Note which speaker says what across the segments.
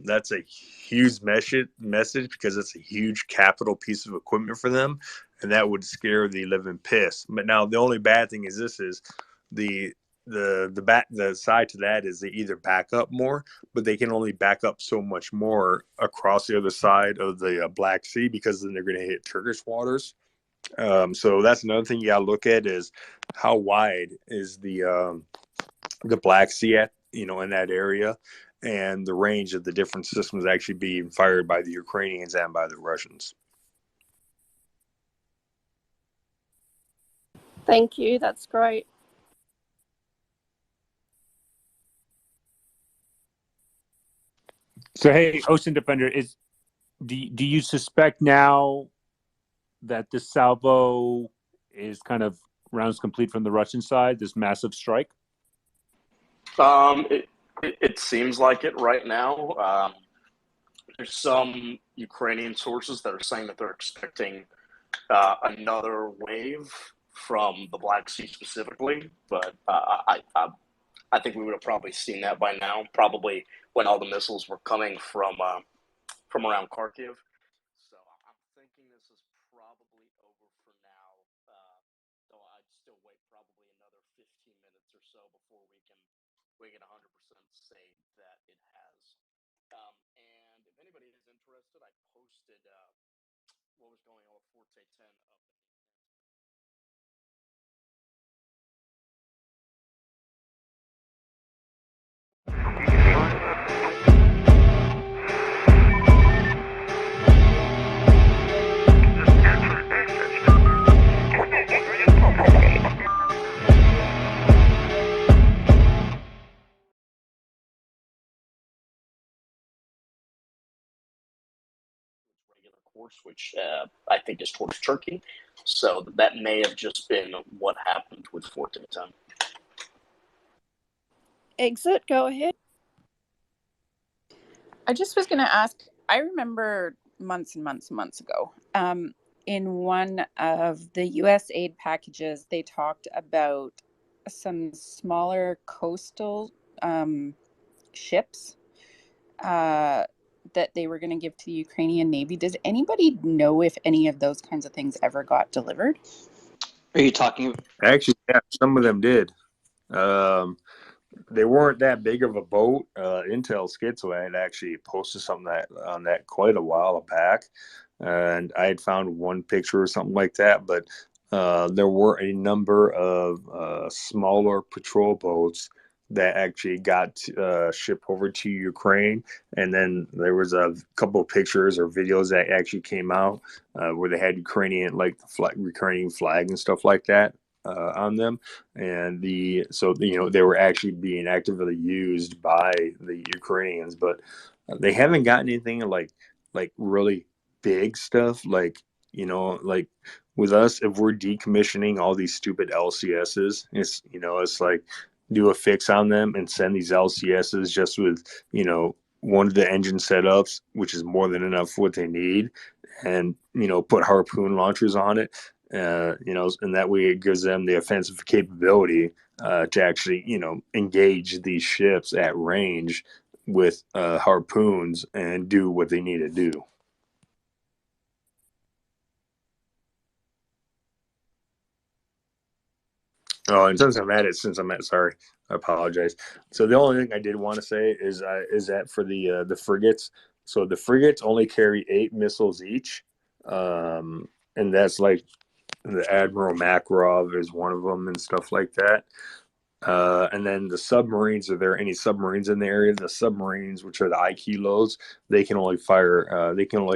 Speaker 1: that's a huge message because it's a huge capital piece of equipment for them, and that would scare the living piss. But now the only bad thing is the side to that is they either back up more, but they can only back up so much more across the other side of the Black Sea, because then they're going to hit Turkish waters. So that's another thing you got to look at, is how wide is the Black Sea at, in that area, and the range of the different systems actually being fired by the Ukrainians and by the Russians.
Speaker 2: Thank you. That's great.
Speaker 3: So, hey, OSINT-Defender, do you suspect now that this salvo is kind of rounds complete from the Russian side, this massive strike?
Speaker 4: It seems like it right now. There's some Ukrainian sources that are saying that they're expecting another wave from the Black Sea specifically, but I think we would have probably seen that by now, probably when all the missiles were coming from around Kharkiv. So I'm thinking this is probably over for now, though I'd still wait probably another 15 minutes or so before we can 100% say that it has. And if anybody is interested, I posted what was going on with Forte 10 up. Regular course, which I think is towards Turkey. So that may have just been what happened with Forte 10.
Speaker 2: Exit, go ahead.
Speaker 5: I just was going to ask, I remember months and months and months ago, in one of the U.S. aid packages, they talked about some smaller coastal ships that they were going to give to the Ukrainian Navy. Does anybody know if any of those kinds of things ever got delivered?
Speaker 6: Are you talking?
Speaker 1: Actually, yeah, some of them did. They weren't that big of a boat. Intel Schizo had actually posted something on that quite a while back, and I had found one picture or something like that. But there were a number of smaller patrol boats that actually got shipped over to Ukraine, and then there was a couple of pictures or videos that actually came out where they had Ukrainian, like the Ukrainian flag and stuff like that on them, and they were actually being actively used by the Ukrainians, but they haven't gotten anything like really big stuff, like with us, if we're decommissioning all these stupid LCSs, it's like do a fix on them and send these LCSs just with one of the engine setups, which is more than enough for what they need, and put harpoon launchers on it. And that way it gives them the offensive capability to actually, engage these ships at range with harpoons and do what they need to do. Oh, and since I'm at it, sorry, I apologize. So the only thing I did want to say is that for the frigates, so the frigates only carry 8 missiles each, and that's like the Admiral Makarov is one of them and stuff like that. And then the submarines, are there any submarines in the area? The submarines, which are the I kilos, they can only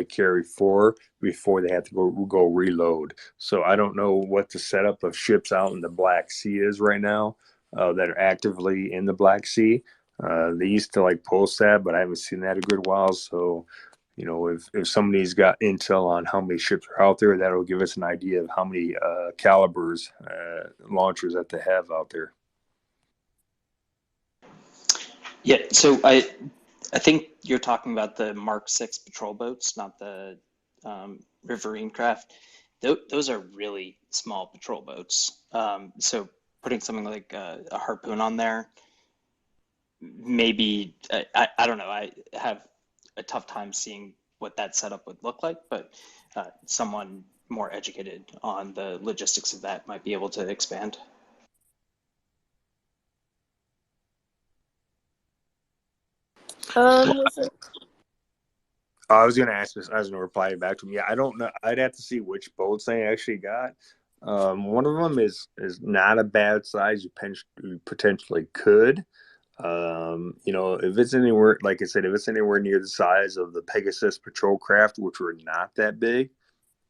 Speaker 1: carry 4 before they have to go reload. So I don't know what the setup of ships out in the Black Sea is right now that are actively in the Black Sea. They used to post that, but I haven't seen that in a good while. So if somebody's got intel on how many ships are out there, that'll give us an idea of how many calibers launchers that they have out there.
Speaker 6: Yeah, so I think you're talking about the Mark 6 patrol boats, not the riverine craft. Those are really small patrol boats. So putting something like a harpoon on there, maybe, I don't know, I have a tough time seeing what that setup would look like, but someone more educated on the logistics of that might be able to expand.
Speaker 2: Was it
Speaker 1: I was going to ask this. I was going to reply back to him. Yeah, I don't know. I'd have to see which boats they actually got. One of them is not a bad size. You potentially could. If it's anywhere, like I said, if it's anywhere near the size of the Pegasus patrol craft, which were not that big,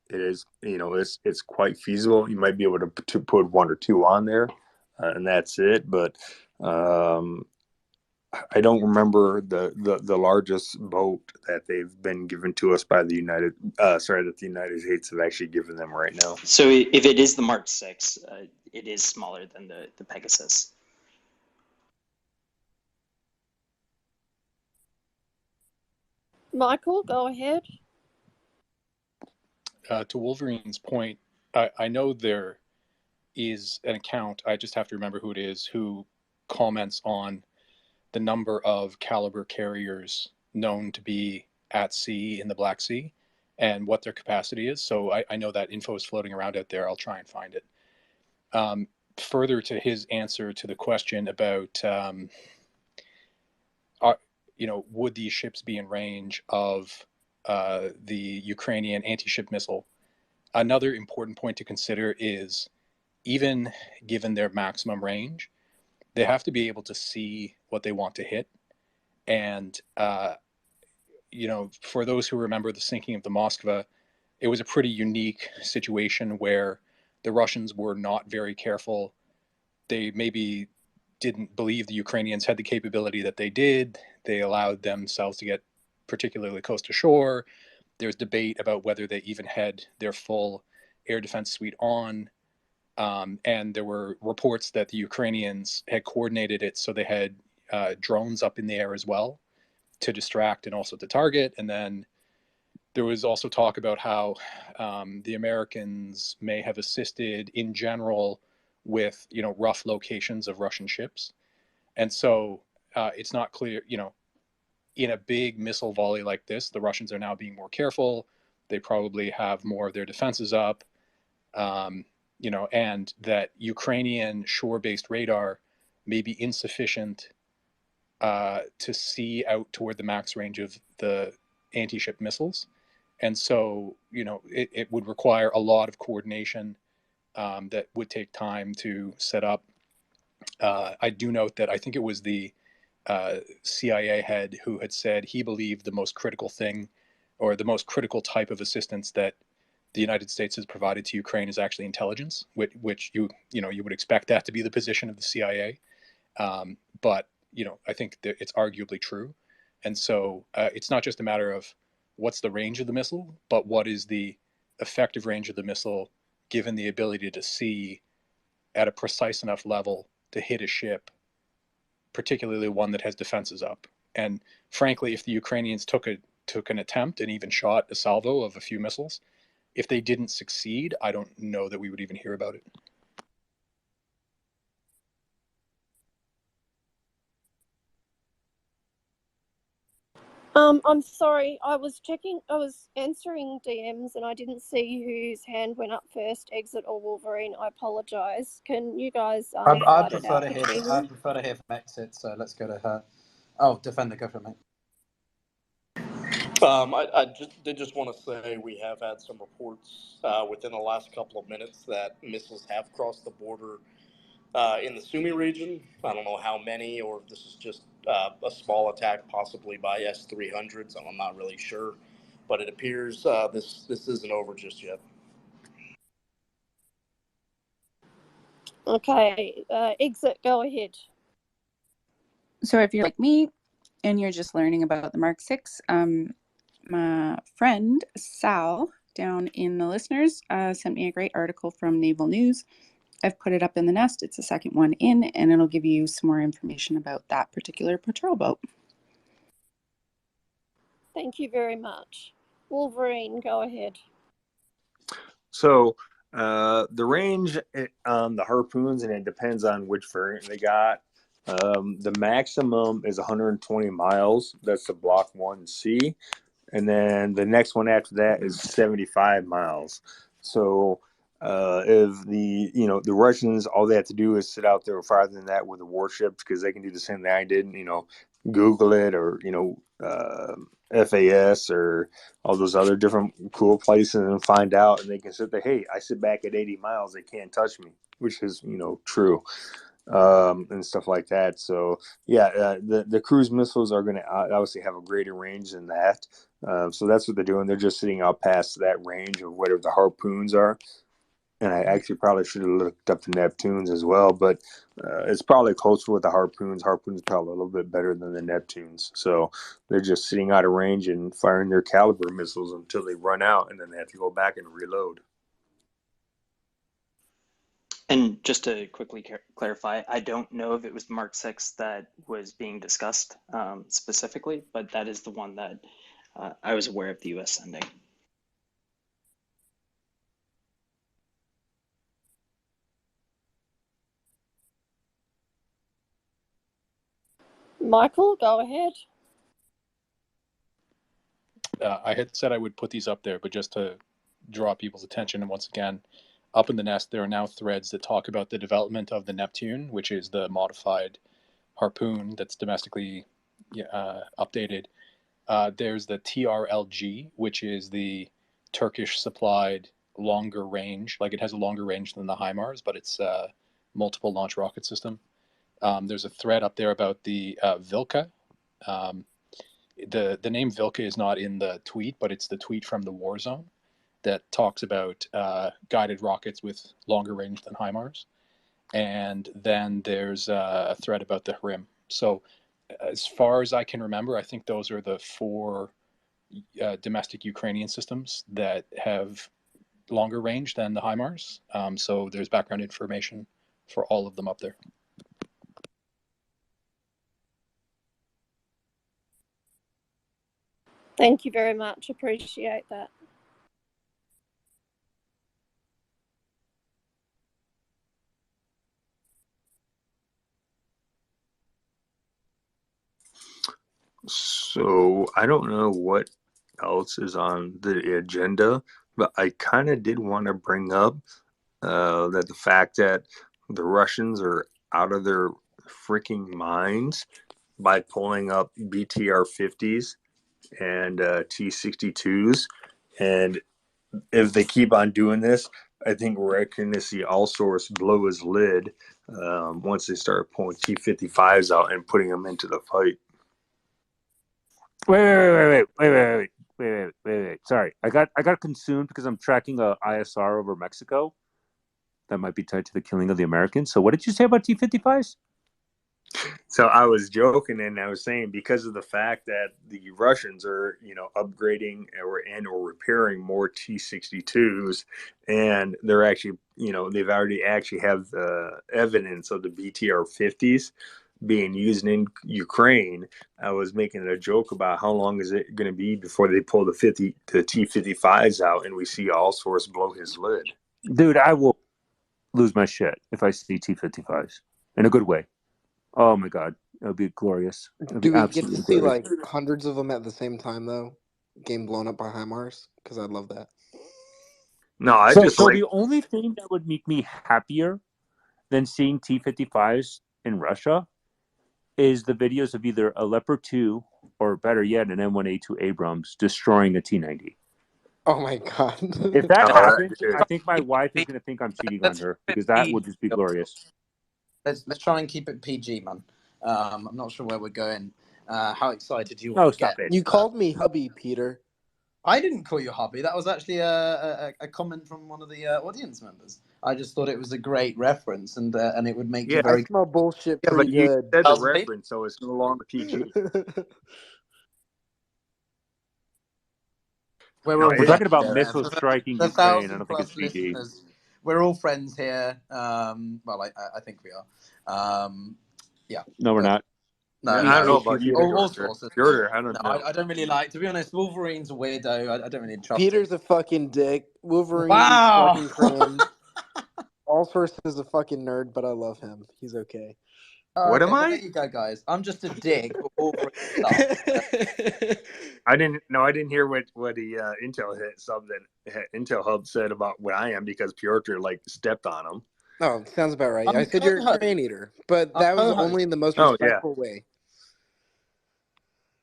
Speaker 1: it is. It's quite feasible. You might be able to put one or two on there, and that's it. But I don't remember the largest boat that they've been given to us by that the United States have actually given them right now.
Speaker 6: So if it is the Mark 6, it is smaller than the Pegasus.
Speaker 2: Michael? Go ahead.
Speaker 7: To Wolverine's point, I know there is an account, I just have to remember who it is, who comments on the number of caliber carriers known to be at sea in the Black Sea and what their capacity is. So I know that info is floating around out there. I'll try and find it. Further to his answer to the question about, would these ships be in range of the Ukrainian anti-ship missile? Another important point to consider is, even given their maximum range, they have to be able to see what they want to hit. And, for those who remember the sinking of the Moskva, it was a pretty unique situation where the Russians were not very careful. They maybe didn't believe the Ukrainians had the capability that they did. They allowed themselves to get particularly close to shore. There's debate about whether they even had their full air defense suite on. And there were reports that the Ukrainians had coordinated it so they had drones up in the air as well to distract and also to target. And then there was also talk about how the Americans may have assisted in general with, rough locations of Russian ships. And so it's not clear, in a big missile volley like this, the Russians are now being more careful. They probably have more of their defenses up, and that Ukrainian shore-based radar may be insufficient to see out toward the max range of the anti-ship missiles. And so, it would require a lot of coordination that would take time to set up. I do note that I think it was the CIA head who had said he believed the most critical thing, or the most critical type of assistance that the United States has provided to Ukraine is actually intelligence, which you would expect that to be the position of the CIA. But I think that it's arguably true. And so it's not just a matter of what's the range of the missile, but what is the effective range of the missile given the ability to see at a precise enough level to hit a ship, particularly one that has defenses up. And frankly, if the Ukrainians took an attempt and even shot a salvo of a few missiles, if they didn't succeed, I don't know that we would even hear about it.
Speaker 2: I'm sorry. I was answering DMs and I didn't see whose hand went up first, Exit or Wolverine. I apologize. Can you guys
Speaker 8: I
Speaker 2: fight it
Speaker 8: prefer
Speaker 2: out
Speaker 8: to hear.
Speaker 2: between
Speaker 8: I
Speaker 2: them?
Speaker 8: prefer to hear from Exit. So let's go to her. Oh, Defender, go for it, mate.
Speaker 4: I just want to say we have had some reports within the last couple of minutes that missiles have crossed the border in the Sumy region. I don't know how many, or if this is just a small attack, possibly by S-300s. I'm not really sure, but it appears this isn't over just yet.
Speaker 2: Okay, Exit, go ahead.
Speaker 5: So if you're like me and you're just learning about the Mark 6, my friend Sal down in the listeners sent me a great article from Naval News. I've put it up in the nest. It's the second one in, and it'll give you some more information about that particular patrol boat.
Speaker 2: Thank you very much. Wolverine, go ahead.
Speaker 1: So the range on the harpoons, and it depends on which variant they got, The maximum is 120 miles. That's the Block 1C. And then the next one after that is 75 miles. So if the Russians, all they have to do is sit out there farther than that with the warships, because they can do the same thing I did, Google it, or, FAS or all those other different cool places, and find out, and they can sit there, hey, I sit back at 80 miles, they can't touch me, which is, true. And stuff like that. So the cruise missiles are going to obviously have a greater range than that. So that's what they're doing. They're just sitting out past that range of whatever the harpoons are. And I actually probably should have looked up the Neptunes as well, but it's probably closer with the harpoons. Harpoons are probably a little bit better than the Neptunes. So they're just sitting out of range and firing their caliber missiles until they run out, and then they have to go back and reload.
Speaker 6: And just to quickly clarify, I don't know if it was the Mark 6 that was being discussed specifically, but that is the one that I was aware of the U.S. sending.
Speaker 2: Michael, go ahead.
Speaker 7: I had said I would put these up there, but just to draw people's attention, and once again, up in the nest, there are now threads that talk about the development of the Neptune, which is the modified harpoon that's domestically updated. There's the TRLG, which is the Turkish supplied longer range. Like, it has a longer range than the HIMARS, but it's a multiple launch rocket system. There's a thread up there about the Vilka. The name Vilka is not in the tweet, but it's the tweet from the War Zone that talks about guided rockets with longer range than HIMARS. And then there's a thread about the Hrim. So as far as I can remember, I think those are the 4 domestic Ukrainian systems that have longer range than the HIMARS. So there's background information for all of them up there.
Speaker 2: Thank you very much. Appreciate that.
Speaker 1: So I don't know what else is on the agenda, but I kind of did want to bring up that the fact that the Russians are out of their freaking minds by pulling up BTR-50s and T-62s. And if they keep on doing this, I think we're going to see all source blow his lid once they start pulling T-55s out and putting them into the fight.
Speaker 3: Wait. Sorry, I got consumed because I'm tracking a ISR over Mexico that might be tied to the killing of the Americans. So what did you say about T-55s?
Speaker 1: So I was joking, and I was saying, because of the fact that the Russians are, upgrading or repairing more T-62s, and they're actually, they've already actually have evidence of the BTR-50s being used in Ukraine. I was making a joke about how long is it going to be before they pull the T-55s out and we see all source blow his lid.
Speaker 3: Dude, I will lose my shit if I see T-55s in a good way. Oh my God, it would be glorious.
Speaker 9: Do we get to see like hundreds of them at the same time though? Game blown up by HIMARS? Because I'd love that.
Speaker 1: No,
Speaker 3: so the only thing that would make me happier than seeing T-55s in Russia is the videos of either a Leopard 2 or, better yet, an M1A2 Abrams destroying a T-90.
Speaker 9: Oh my God.
Speaker 3: If that happens, I think my wife is going to think I'm cheating on her, because that would just be glorious.
Speaker 8: Let's try and keep it PG, man. I'm not sure where we're going. How excited you
Speaker 3: are?
Speaker 8: To
Speaker 3: stop
Speaker 8: get.
Speaker 3: it.
Speaker 9: You called me hubby, Peter.
Speaker 8: I didn't call you hubby. That was actually a comment from one of the audience members. I just thought it was a great reference, and it would make you very.
Speaker 9: I smell bullshit
Speaker 1: Yeah,
Speaker 9: pretty
Speaker 1: but you
Speaker 9: good.
Speaker 1: said the reference, so it's no longer PG.
Speaker 3: We're talking about missile striking Ukraine. I don't think it's PG.
Speaker 8: We're all friends here. Well, I think we are. Yeah.
Speaker 3: No, we're not.
Speaker 8: No,
Speaker 1: I don't know about you.
Speaker 8: All sources.
Speaker 1: I don't know.
Speaker 8: I don't really like. To be honest, Wolverine's a weirdo. I don't really trust
Speaker 9: Peter's
Speaker 8: him.
Speaker 9: a fucking dick. Wolverine's
Speaker 8: Wow.
Speaker 9: fucking cringe. All sources is a fucking nerd, but I love him. He's okay.
Speaker 1: What
Speaker 8: Okay,
Speaker 1: am
Speaker 8: well, there
Speaker 1: I?
Speaker 8: you go, guys. I'm just a dick for Wolverine stuff.
Speaker 1: I didn't hear what the Intel hit something Intel Hub said about what I am because Piotr like stepped on him.
Speaker 9: Oh, sounds about right.
Speaker 8: I'm
Speaker 9: I said you're a
Speaker 8: co-host.
Speaker 9: crane eater, but
Speaker 8: I'm
Speaker 9: that was
Speaker 8: co-host.
Speaker 9: only in the most
Speaker 1: Oh yeah.
Speaker 9: respectful way.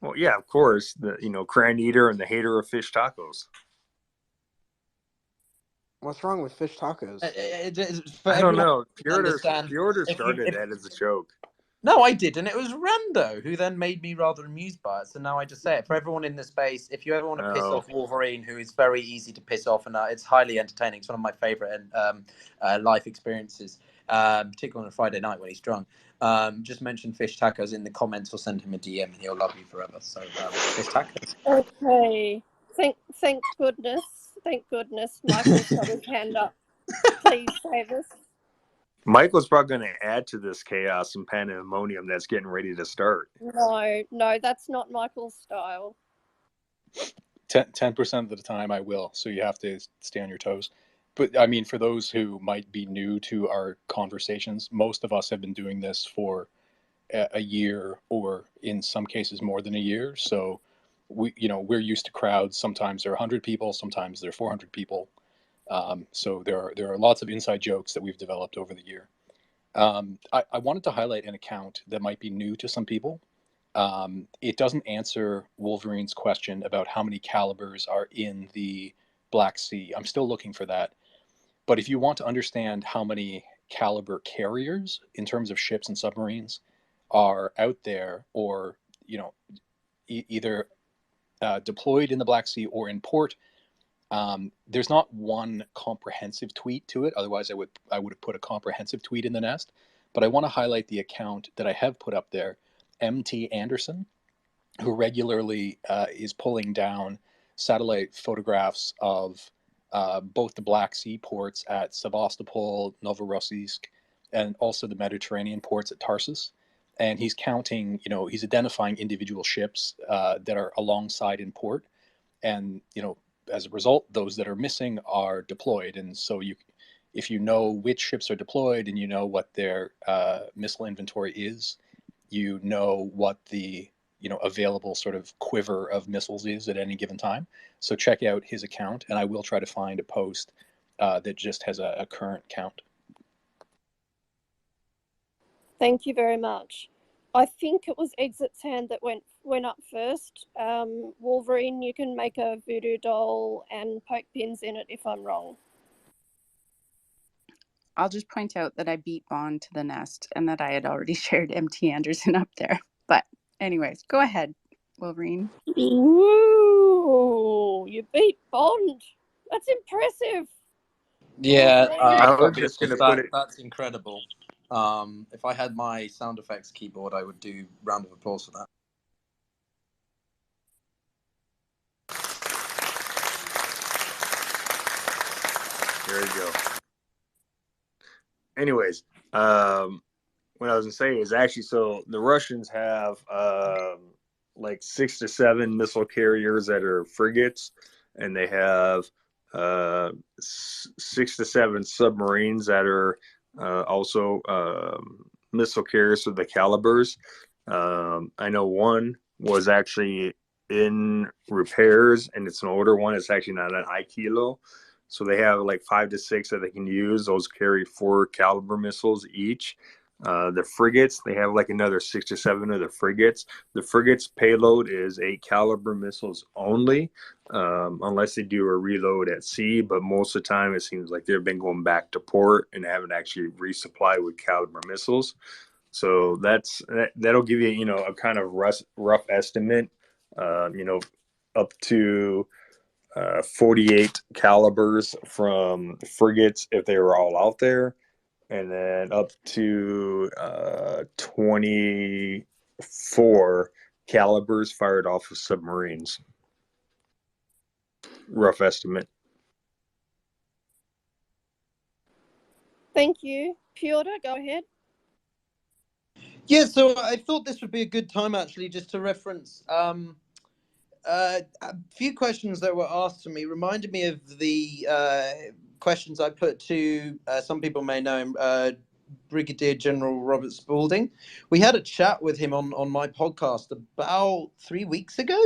Speaker 1: Well, yeah, of course. The crane eater and the hater of fish tacos.
Speaker 9: What's wrong with fish tacos?
Speaker 8: For
Speaker 1: I don't
Speaker 8: everyone
Speaker 1: know.
Speaker 8: to
Speaker 1: Piotr
Speaker 8: understand,
Speaker 1: started that as a joke.
Speaker 8: No, I didn't. It was Rando who then made me rather amused by it. So now I just say it for everyone in the space. If you ever want to piss
Speaker 1: Oh.
Speaker 8: off Wolverine, who is very easy to piss off, and it's highly entertaining. It's one of my favorite life experiences, particularly on a Friday night when he's drunk. Just mention fish tacos in the comments or send him a DM, and he'll love you forever. So fish tacos.
Speaker 2: Okay. Thank goodness. Thank goodness Michael's got his hand up. Please save us.
Speaker 1: Michael's probably going to add to this chaos and pandemonium that's getting ready to start.
Speaker 2: No, that's not Michael's style.
Speaker 7: 10% of the time I will, so you have to stay on your toes. But I mean, for those who might be new to our conversations, most of us have been doing this for a year, or in some cases more than a year. So we're used to crowds. Sometimes there are 100 people, sometimes there are 400 people. So there are lots of inside jokes that we've developed over the year. I wanted to highlight an account that might be new to some people. It doesn't answer Wolverine's question about how many calibers are in the Black Sea. I'm still looking for that. But if you want to understand how many caliber carriers in terms of ships and submarines are out there, or either deployed in the Black Sea or in port, there's not one comprehensive tweet to it. Otherwise, I would have put a comprehensive tweet in the nest. But I want to highlight the account that I have put up there, MT Anderson, who regularly is pulling down satellite photographs of both the Black Sea ports at Sevastopol, Novorossiysk, and also the Mediterranean ports at Tarsus. And he's counting, he's identifying individual ships that are alongside in port. And, as a result, those that are missing are deployed. And so if you know which ships are deployed and you know what their missile inventory is, you know what the available sort of quiver of missiles is at any given time. So check out his account, and I will try to find a post that just has a current count.
Speaker 2: Thank you very much. I think it was Exit's hand that went up first. Wolverine, you can make a voodoo doll and poke pins in it if I'm wrong.
Speaker 5: I'll just point out that I beat Bond to the nest and that I had already shared MT Anderson up there. But anyways, go ahead, Wolverine.
Speaker 2: Ooh, you beat Bond. That's impressive.
Speaker 8: Yeah,
Speaker 1: I was just going to put it.
Speaker 8: That's incredible. If I had my sound effects keyboard, I would do round of applause for that.
Speaker 1: There you go. Anyways, what I was going to say is actually, so the Russians have like 6 to 7 missile carriers that are frigates, and they have 6 to 7 submarines that are also missile carriers with the calibers. I know one was actually in repairs, and it's an older one. It's actually not an I-Kilo. So they have like 5 to 6 that they can use. Those carry 4 caliber missiles each. The frigates, they have like another 6 to 7 of the frigates. The frigates payload is 8 caliber missiles only, unless they do a reload at sea. But most of the time, it seems like they've been going back to port and haven't actually resupplied with caliber missiles. So that'll give you, a kind of rough estimate, up to 48 calibers from frigates if they were all out there, and then up to 24 calibers fired off of submarines. Rough estimate.
Speaker 2: Thank you. Piotr, go ahead.
Speaker 8: Yeah, so I thought this would be a good time actually just to reference a few questions that were asked to me. Reminded me of the questions I put to some people may know him, Brigadier General Robert Spalding. We had a chat with him on my podcast about 3 weeks ago.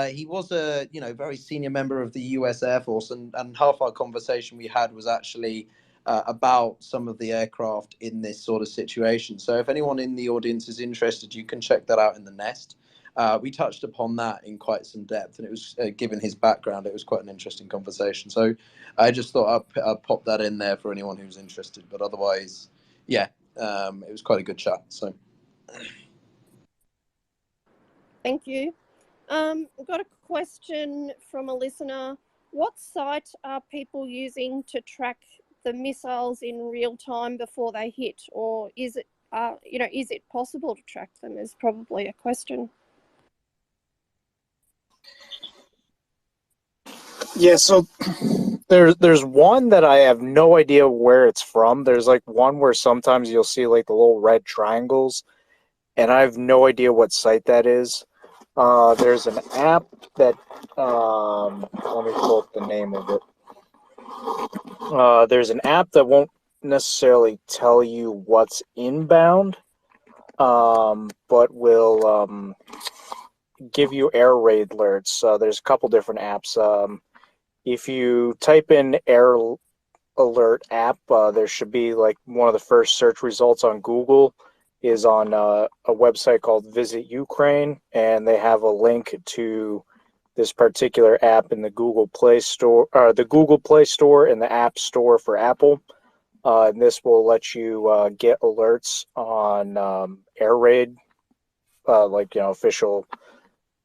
Speaker 8: He was a very senior member of the U.S. Air Force, and half our conversation we had was actually about some of the aircraft in this sort of situation. So if anyone in the audience is interested, you can check that out in the Nest. We touched upon that in quite some depth, and it was, given his background, it was quite an interesting conversation. So I just thought I'd pop that in there for anyone who's interested. But otherwise, yeah, it was quite a good chat. So
Speaker 2: Thank you. I've got a question from a listener. What site are people using to track the missiles in real time before they hit, or is it, is it possible to track them? Is probably a question.
Speaker 10: Yeah, so there's one that I have no idea where it's from. There's like one where sometimes you'll see like the little red triangles, and I have no idea what site that is. There's an app that let me pull up the name of it. There's an app that won't necessarily tell you what's inbound, but will give you air raid alerts. There's a couple different apps. If you type in air alert app, there should be like one of the first search results on Google is on a website called Visit Ukraine, and they have a link to this particular app in the Google Play Store, the Google Play Store and the App Store for Apple. And this will let you get alerts on air raid, official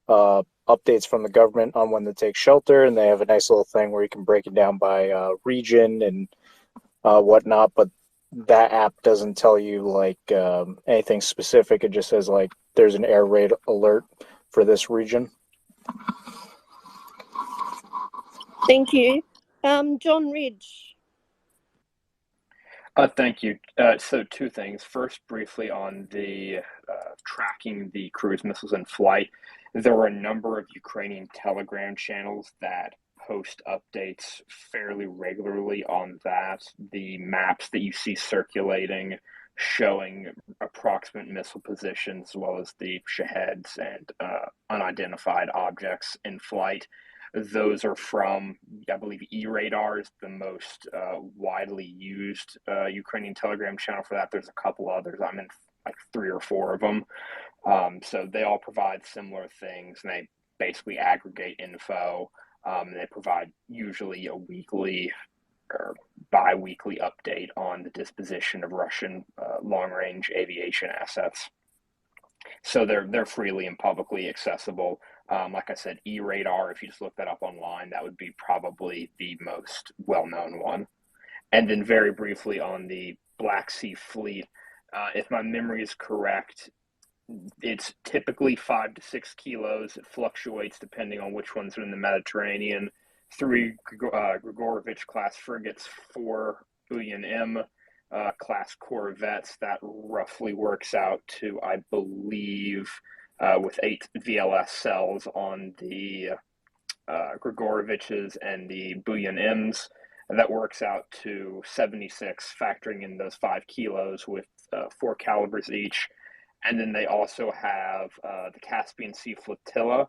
Speaker 10: updates from the government on when to take shelter, and they have a nice little thing where you can break it down by region and whatnot. But that app doesn't tell you like anything specific. It just says like there's an air raid alert for this region.
Speaker 2: Thank you. John Ridge.
Speaker 11: Thank you. So two things. First, briefly on the tracking the cruise missiles in flight. There are a number of Ukrainian Telegram channels that post updates fairly regularly on that. The maps that you see circulating showing approximate missile positions, as well as the Shaheds and unidentified objects in flight. Those are from, I believe, E-Radar is the most widely used Ukrainian Telegram channel for that. There's a couple others. I'm in like 3 or 4 of them. So they all provide similar things, and they basically aggregate info. They provide usually a weekly or bi-weekly update on the disposition of Russian long-range aviation assets. So they're freely and publicly accessible. Like I said, E-Radar, if you just look that up online, that would be probably the most well-known one. And then very briefly on the Black Sea Fleet, if my memory is correct, it's typically 5 to 6 kilos. It fluctuates depending on which ones are in the Mediterranean. 3 Grigorovich class frigates, 4 Buyan-M class corvettes. That roughly works out to, I believe, with 8 VLS cells on the Grigoroviches and the Buyan-Ms. And that works out to 76, factoring in those 5 kilos with 4 calibers each. And then they also have the Caspian Sea Flotilla.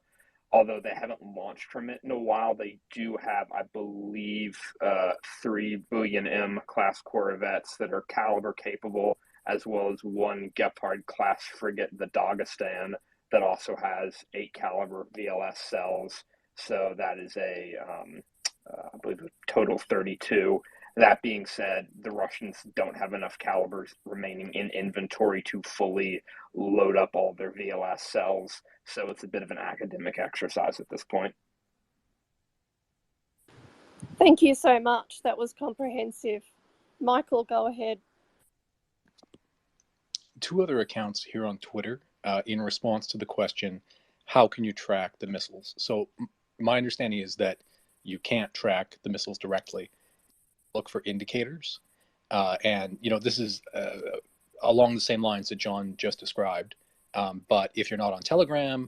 Speaker 11: Although they haven't launched from it in a while, they do have, I believe, 3 Buyan-M class corvettes that are caliber capable, as well as 1 Gepard class frigate, the Dagestan, that also has 8 caliber VLS cells. So that is I believe, a total of 32. That being said, the Russians don't have enough calibers remaining in inventory to fully load up all their VLS cells, so it's a bit of an academic exercise at this point.
Speaker 2: Thank you so much. That was comprehensive. Michael, go ahead.
Speaker 7: 2 other accounts here on Twitter in response to the question, how can you track the missiles? So my understanding is that you can't track the missiles directly. Look for indicators, and this is along the same lines that John just described. But if you're not on Telegram,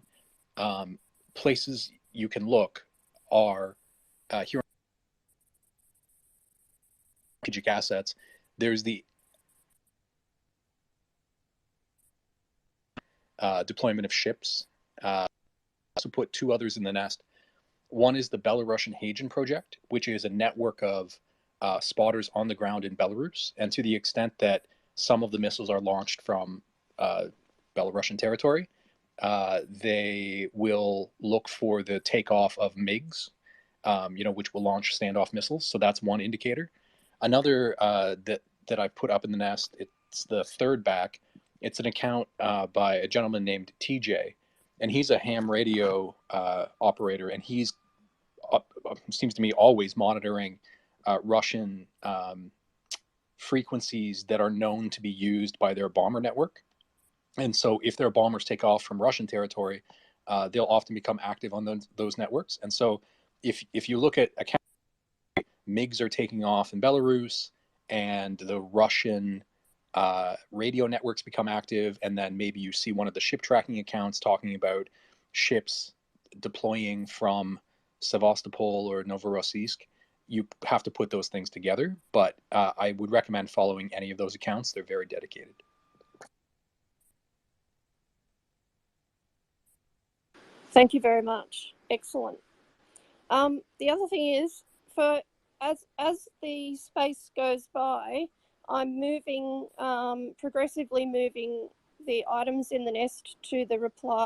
Speaker 7: places you can look are here on strategic assets. There's the deployment of ships. Also put two others in the nest. One is the Belarusian Hagen project, which is a network of spotters on the ground in Belarus. And to the extent that some of the missiles are launched from Belarusian territory, they will look for the takeoff of MiGs, which will launch standoff missiles. So that's one indicator. Another that I put up in the nest, it's the third back. It's an account by a gentleman named TJ, and he's a ham radio operator, and he's seems to me always monitoring Russian frequencies that are known to be used by their bomber network. And so if their bombers take off from Russian territory, they'll often become active on those networks. And so if you look at accounts, MiGs are taking off in Belarus, and the Russian radio networks become active, and then maybe you see one of the ship tracking accounts talking about ships deploying from Sevastopol or Novorossiysk. You have to put those things together, but I would recommend following any of those accounts. They're very dedicated.
Speaker 2: Thank you very much. Excellent. The other thing is, as the space goes by, I'm moving, progressively moving the items in the nest to the reply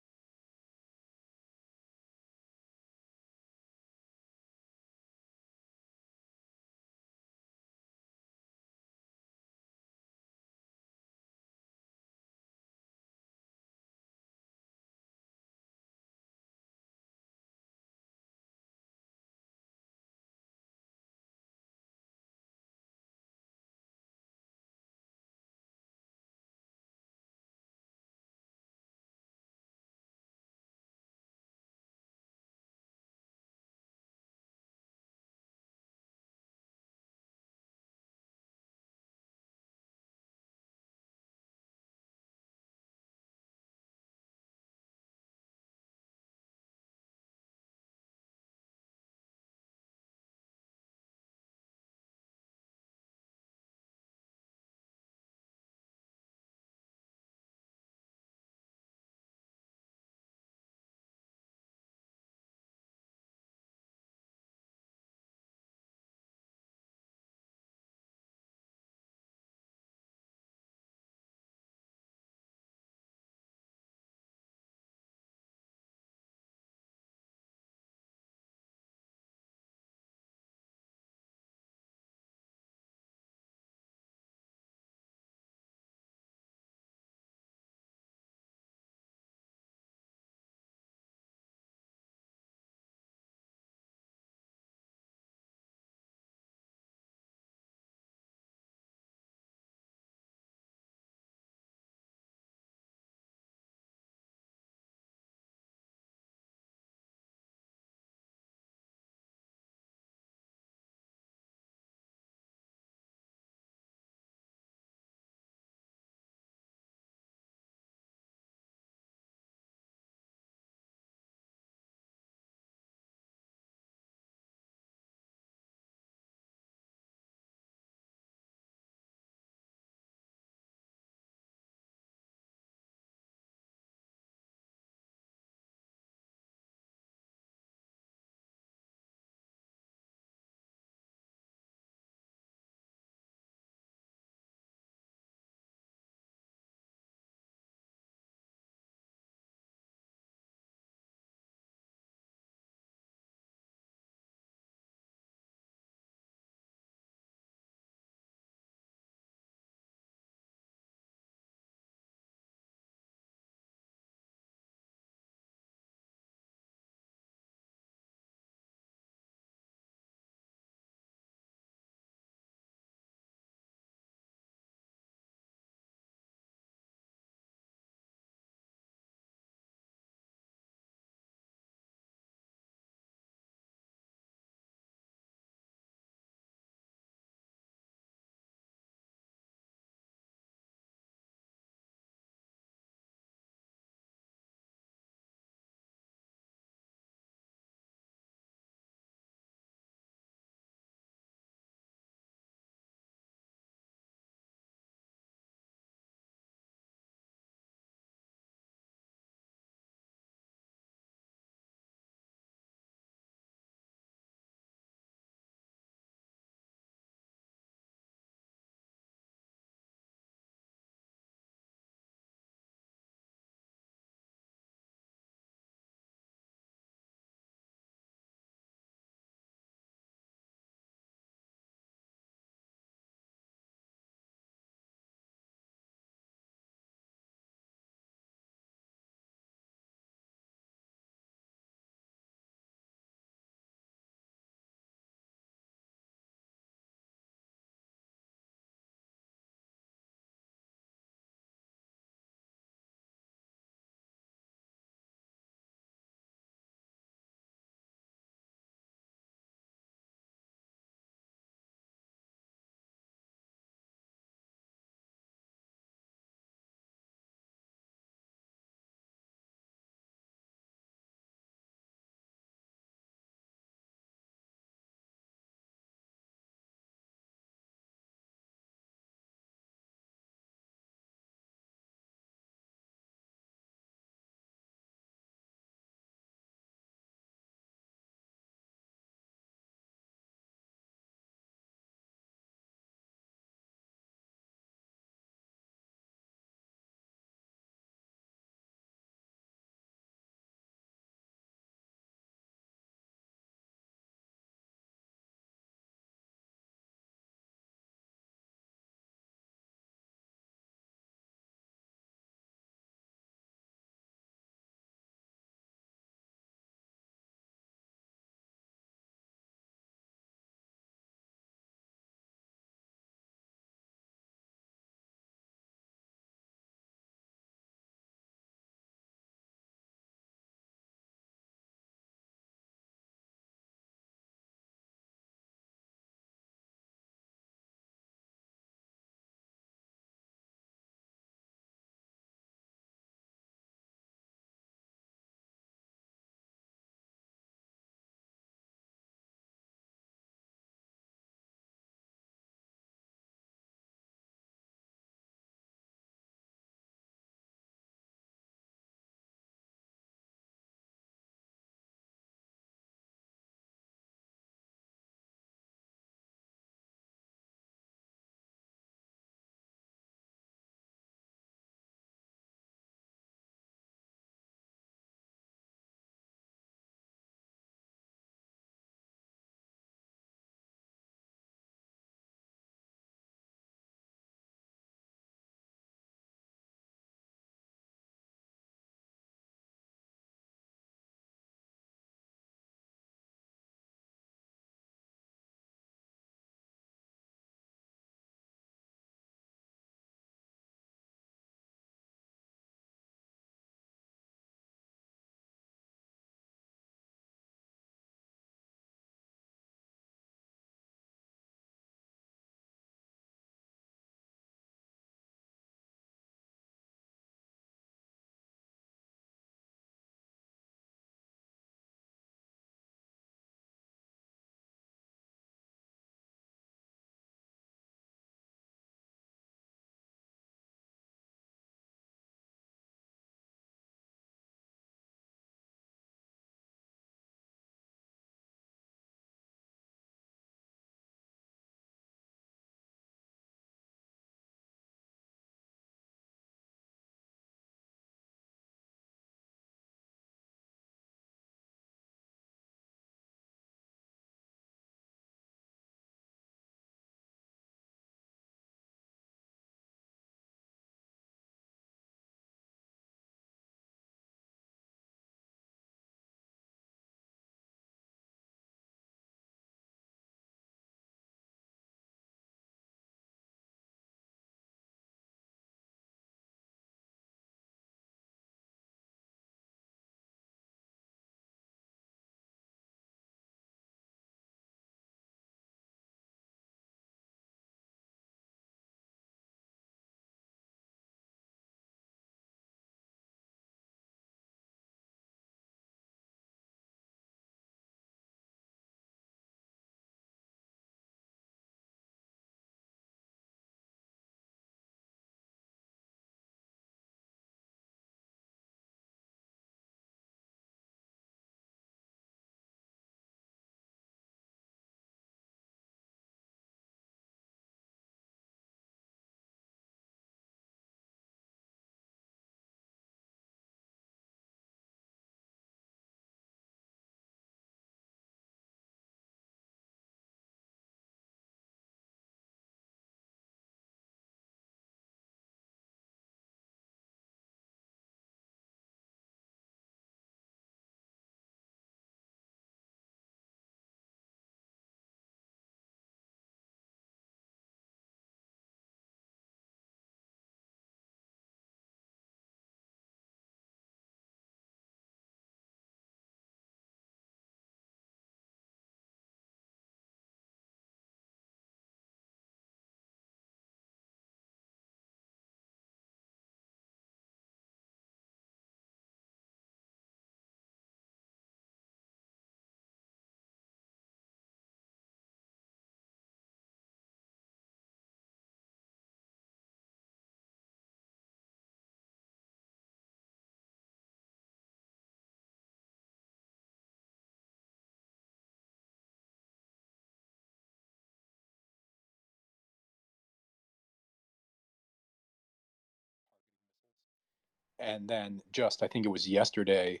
Speaker 7: And then just, I think it was yesterday,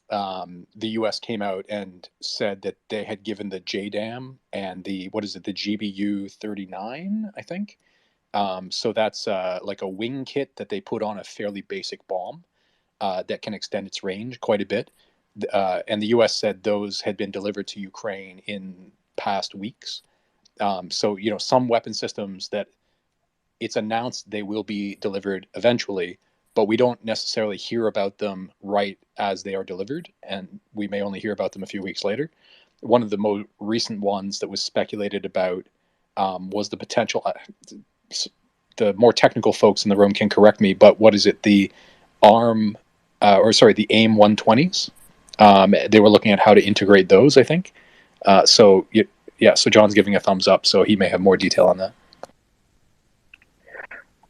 Speaker 7: the U.S. came out and said that they had given the JDAM and the GBU 39, I think. So that's like a wing kit that they put on a fairly basic bomb that can extend its range quite a bit. And the U.S. said those had been delivered to Ukraine in past weeks. So, some weapon systems that it's announced they will be delivered eventually, but we don't necessarily hear about them right as they are delivered, and we may only hear about them a few weeks later. One of the most recent ones that was speculated about was the potential. The more technical folks in the room can correct me, but what is it? The AIM 120s. They were looking at how to integrate those, I think. So John's giving a thumbs up, so he may have more detail on that.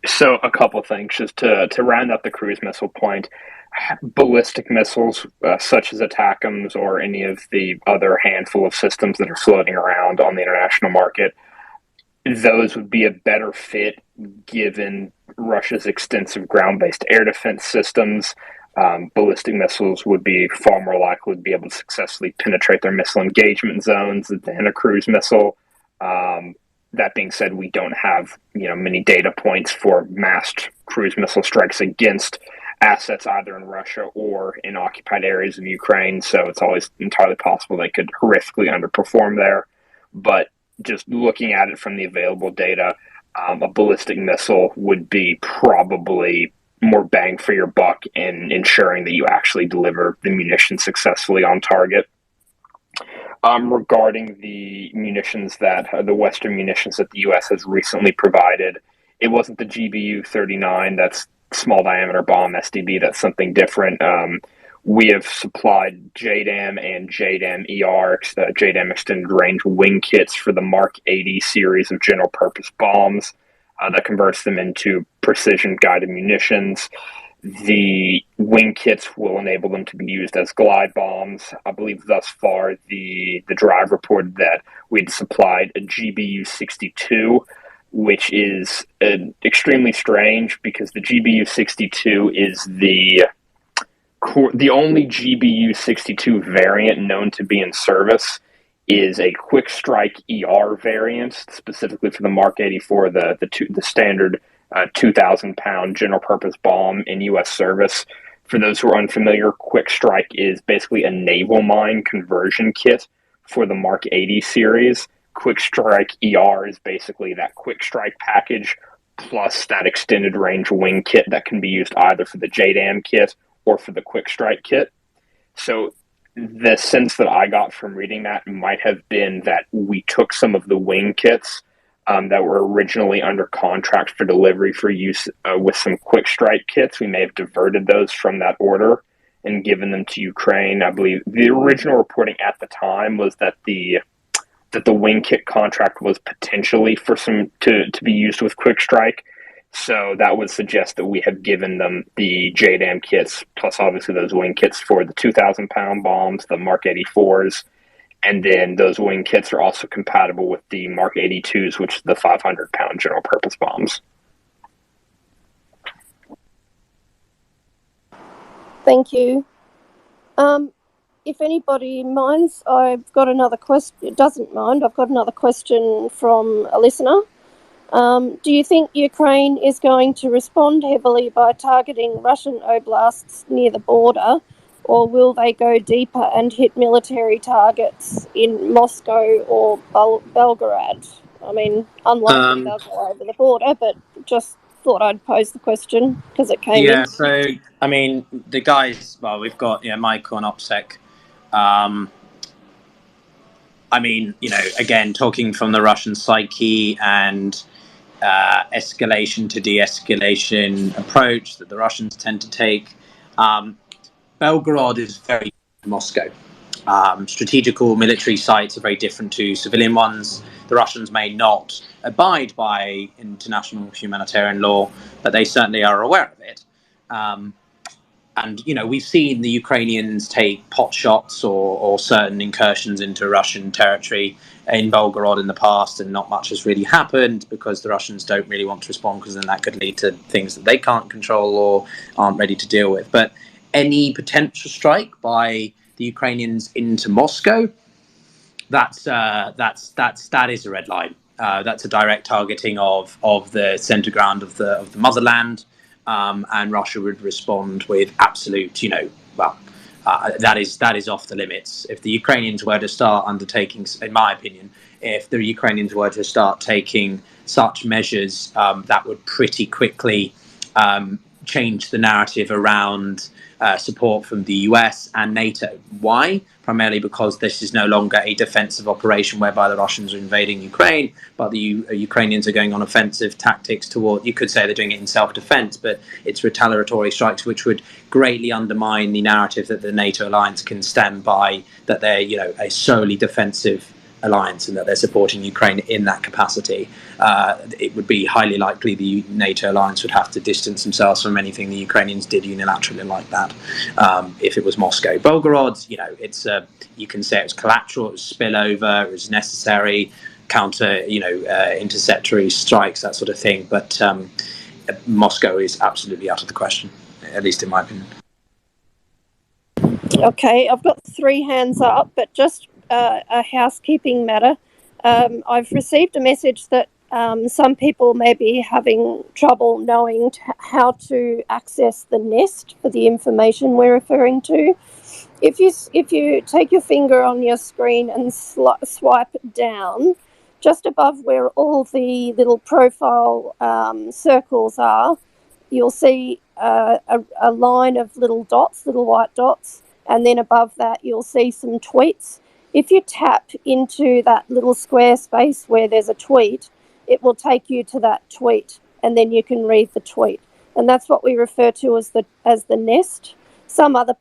Speaker 11: So a couple of things, just to round up the cruise missile point. Ballistic missiles, such as ATACMS or any of the other handful of systems that are floating around on the international market, those would be a better fit given Russia's extensive ground-based air defense systems. Ballistic missiles would be far more likely to be able to successfully penetrate their missile engagement zones than a cruise missile. That being said, we don't have many data points for massed cruise missile strikes against assets either in Russia or in occupied areas of Ukraine. So it's always entirely possible they could horrifically underperform there. But just looking at it from the available data, a ballistic missile would be probably more bang for your buck in ensuring that you actually deliver the munition successfully on target. Regarding the munitions the Western munitions that the U.S. has recently provided, it wasn't the GBU 39, that's small diameter bomb SDB, that's something different. We have supplied JDAM and JDAM ER, the JDAM extended range wing kits for the Mark 80 series of general purpose bombs that converts them into precision guided munitions. The wing kits will enable them to be used as glide bombs. I believe thus far the drive reported that we'd supplied a GBU 62, which is extremely strange because the GBU 62 is the only GBU 62 variant known to be in service is a quick strike ER variant, specifically for the Mark 84, the standard 2,000-pound general-purpose bomb in U.S. service. For those who are unfamiliar, Quick Strike is basically a naval mine conversion kit for the Mark 80 series. Quick Strike ER is basically that Quick Strike package plus that extended range wing kit that can be used either for the JDAM kit or for the Quick Strike kit. So the sense that I got from reading that might have been that we took some of the wing kits that were originally under contract for delivery for use with some quick strike kits. We may have diverted those from that order and given them to Ukraine. I believe the original reporting at the time was that the wing kit contract was potentially for some to be used with quick strike. So that would suggest that we have given them the JDAM kits, plus obviously those wing kits for the 2,000-pound bombs, the Mark 84s, and then those wing kits are also compatible with the Mark 82s, which is the 500-pound general-purpose bombs.
Speaker 2: Thank you. If anybody minds, I've got another question. Doesn't mind, I've got another question from a listener. Do you think Ukraine is going to respond heavily by targeting Russian oblasts near the border, or will they go deeper and hit military targets in Moscow or Belgorod? I mean, unlikely they'll go over the border, but just thought I'd pose the question because it came in.
Speaker 8: Yeah, so, I mean, the guys, well, we've got, Michael and OPSEC. I mean, again, talking from the Russian psyche and escalation to de-escalation approach that the Russians tend to take. Belgorod is very Moscow. Strategical military sites are very different to civilian ones. The Russians may not abide by international humanitarian law, but they certainly are aware of it. And, you know, we've seen the Ukrainians take pot shots or certain incursions into Russian territory in Belgorod in the past, and not much has really happened because the Russians don't really want to respond, because then that could lead to things that they can't control or aren't ready to deal with. But any potential strike by the Ukrainians into Moscow, that is a red line. That's a direct targeting of the center ground of the motherland. And Russia would respond with absolute, that is off the limits. If the Ukrainians were to start undertaking, in my opinion, if the Ukrainians were to start taking such measures, that would pretty quickly change the narrative around support from the US and NATO. Why? Primarily because this is no longer a defensive operation whereby the Russians are invading Ukraine, but the Ukrainians are going on offensive tactics toward, you could say they're doing it in self-defense, but it's retaliatory strikes, which would greatly undermine the narrative that the NATO alliance can stand by, that they're, a solely defensive alliance and that they're supporting Ukraine in that capacity. It would be highly likely the NATO alliance would have to distance themselves from anything the Ukrainians did unilaterally like that. If it was Moscow, Belgorod, it's you can say it was collateral, it was spillover, it was necessary, counter, interceptory strikes, that sort of thing. But Moscow is absolutely out of the question, at least in my opinion.
Speaker 2: Okay, I've got 3 hands up, but just a housekeeping matter. I've received a message that some people may be having trouble knowing how to access the nest for the information we're referring to. If you take your finger on your screen and swipe down, just above where all the little profile circles are, you'll see a line of little dots, little white dots, and then above that you'll see some tweets. If you tap into that little square space where there's a tweet, it will take you to that tweet, and then you can read the tweet. And that's what we refer to as the nest. Some other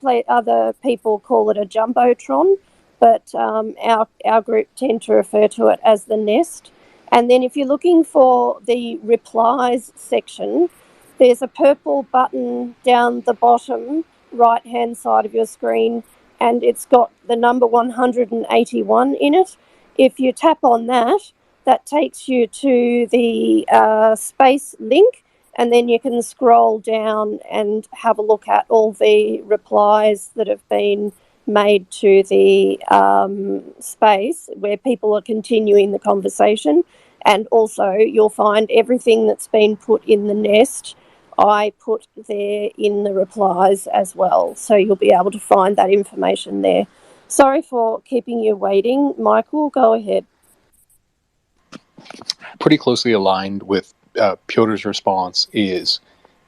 Speaker 2: people call it a jumbotron, but our group tend to refer to it as the nest. And then if you're looking for the replies section, there's a purple button down the bottom right-hand side of your screen, and it's got the number 181 in it. If you tap on that, that takes you to the space link, and then you can scroll down and have a look at all the replies that have been made to the space where people are continuing the conversation. And also you'll find everything that's been put in the nest I put there in the replies as well, so you'll be able to find that information there. Sorry for keeping you waiting. Michael, go ahead.
Speaker 7: Pretty closely aligned with Piotr's response is,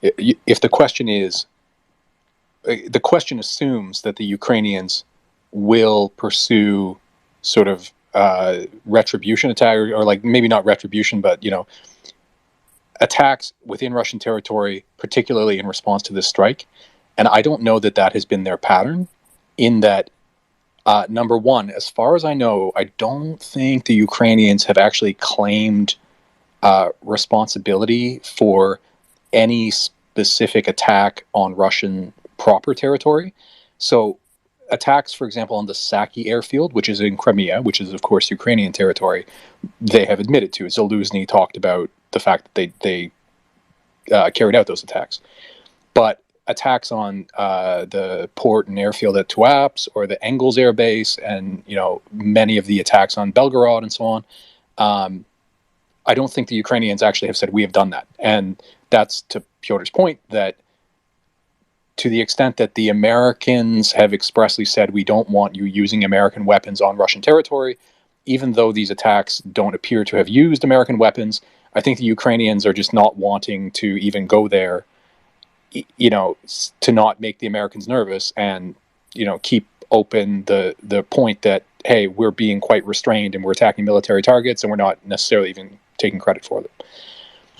Speaker 7: if the question is, the question assumes that the Ukrainians will pursue sort of retribution attack, or like maybe not retribution, but attacks within Russian territory, particularly in response to this strike. And I don't know that has been their pattern, in that, number one, as far as I know, I don't think the Ukrainians have actually claimed responsibility for any specific attack on Russian proper territory. So attacks, for example, on the Saki airfield, which is in Crimea, which is, of course, Ukrainian territory, they have admitted to. Zaluzny talked about the fact that they carried out those attacks. But attacks on the port and airfield at Tuapse, or the Engels Air Base, and many of the attacks on Belgorod and so on, I don't think the Ukrainians actually have said we have done that. And that's to Piotr's point, that to the extent that the Americans have expressly said we don't want you using American weapons on Russian territory, even though these attacks don't appear to have used American weapons, I think the Ukrainians are just not wanting to even go there, to not make the Americans nervous, and keep open the point that, hey, we're being quite restrained and we're attacking military targets and we're not necessarily even taking credit for them.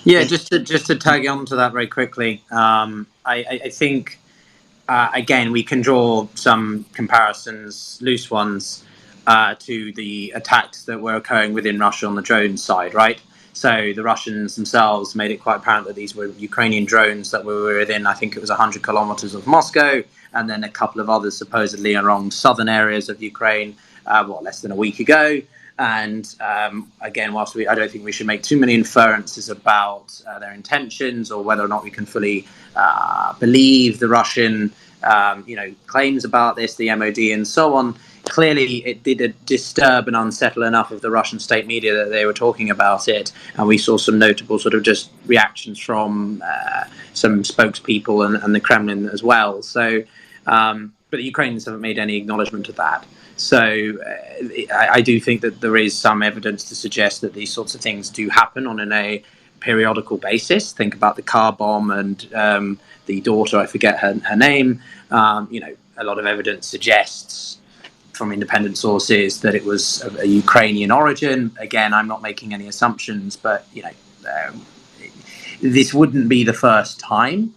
Speaker 8: Yeah, just to tag on to that very quickly, I think again we can draw some comparisons, loose ones, to the attacks that were occurring within Russia on the drone side, right? So the Russians themselves made it quite apparent that these were Ukrainian drones that were within, I think it was 100 kilometers of Moscow, and then a couple of others supposedly along southern areas of Ukraine, less than a week ago. And again, whilst I don't think we should make too many inferences about their intentions or whether or not we can fully believe the Russian, claims about this, the MOD and so on. Clearly, it did disturb and unsettle enough of the Russian state media that they were talking about it, and we saw some notable sort of just reactions from some spokespeople and the Kremlin as well. So, but the Ukrainians haven't made any acknowledgement of that. So, I do think that there is some evidence to suggest that these sorts of things do happen on a periodical basis. Think about the car bomb and the daughter, I forget her name. A lot of evidence suggests from independent sources that it was a Ukrainian origin. Again, I'm not making any assumptions, but this wouldn't be the first time.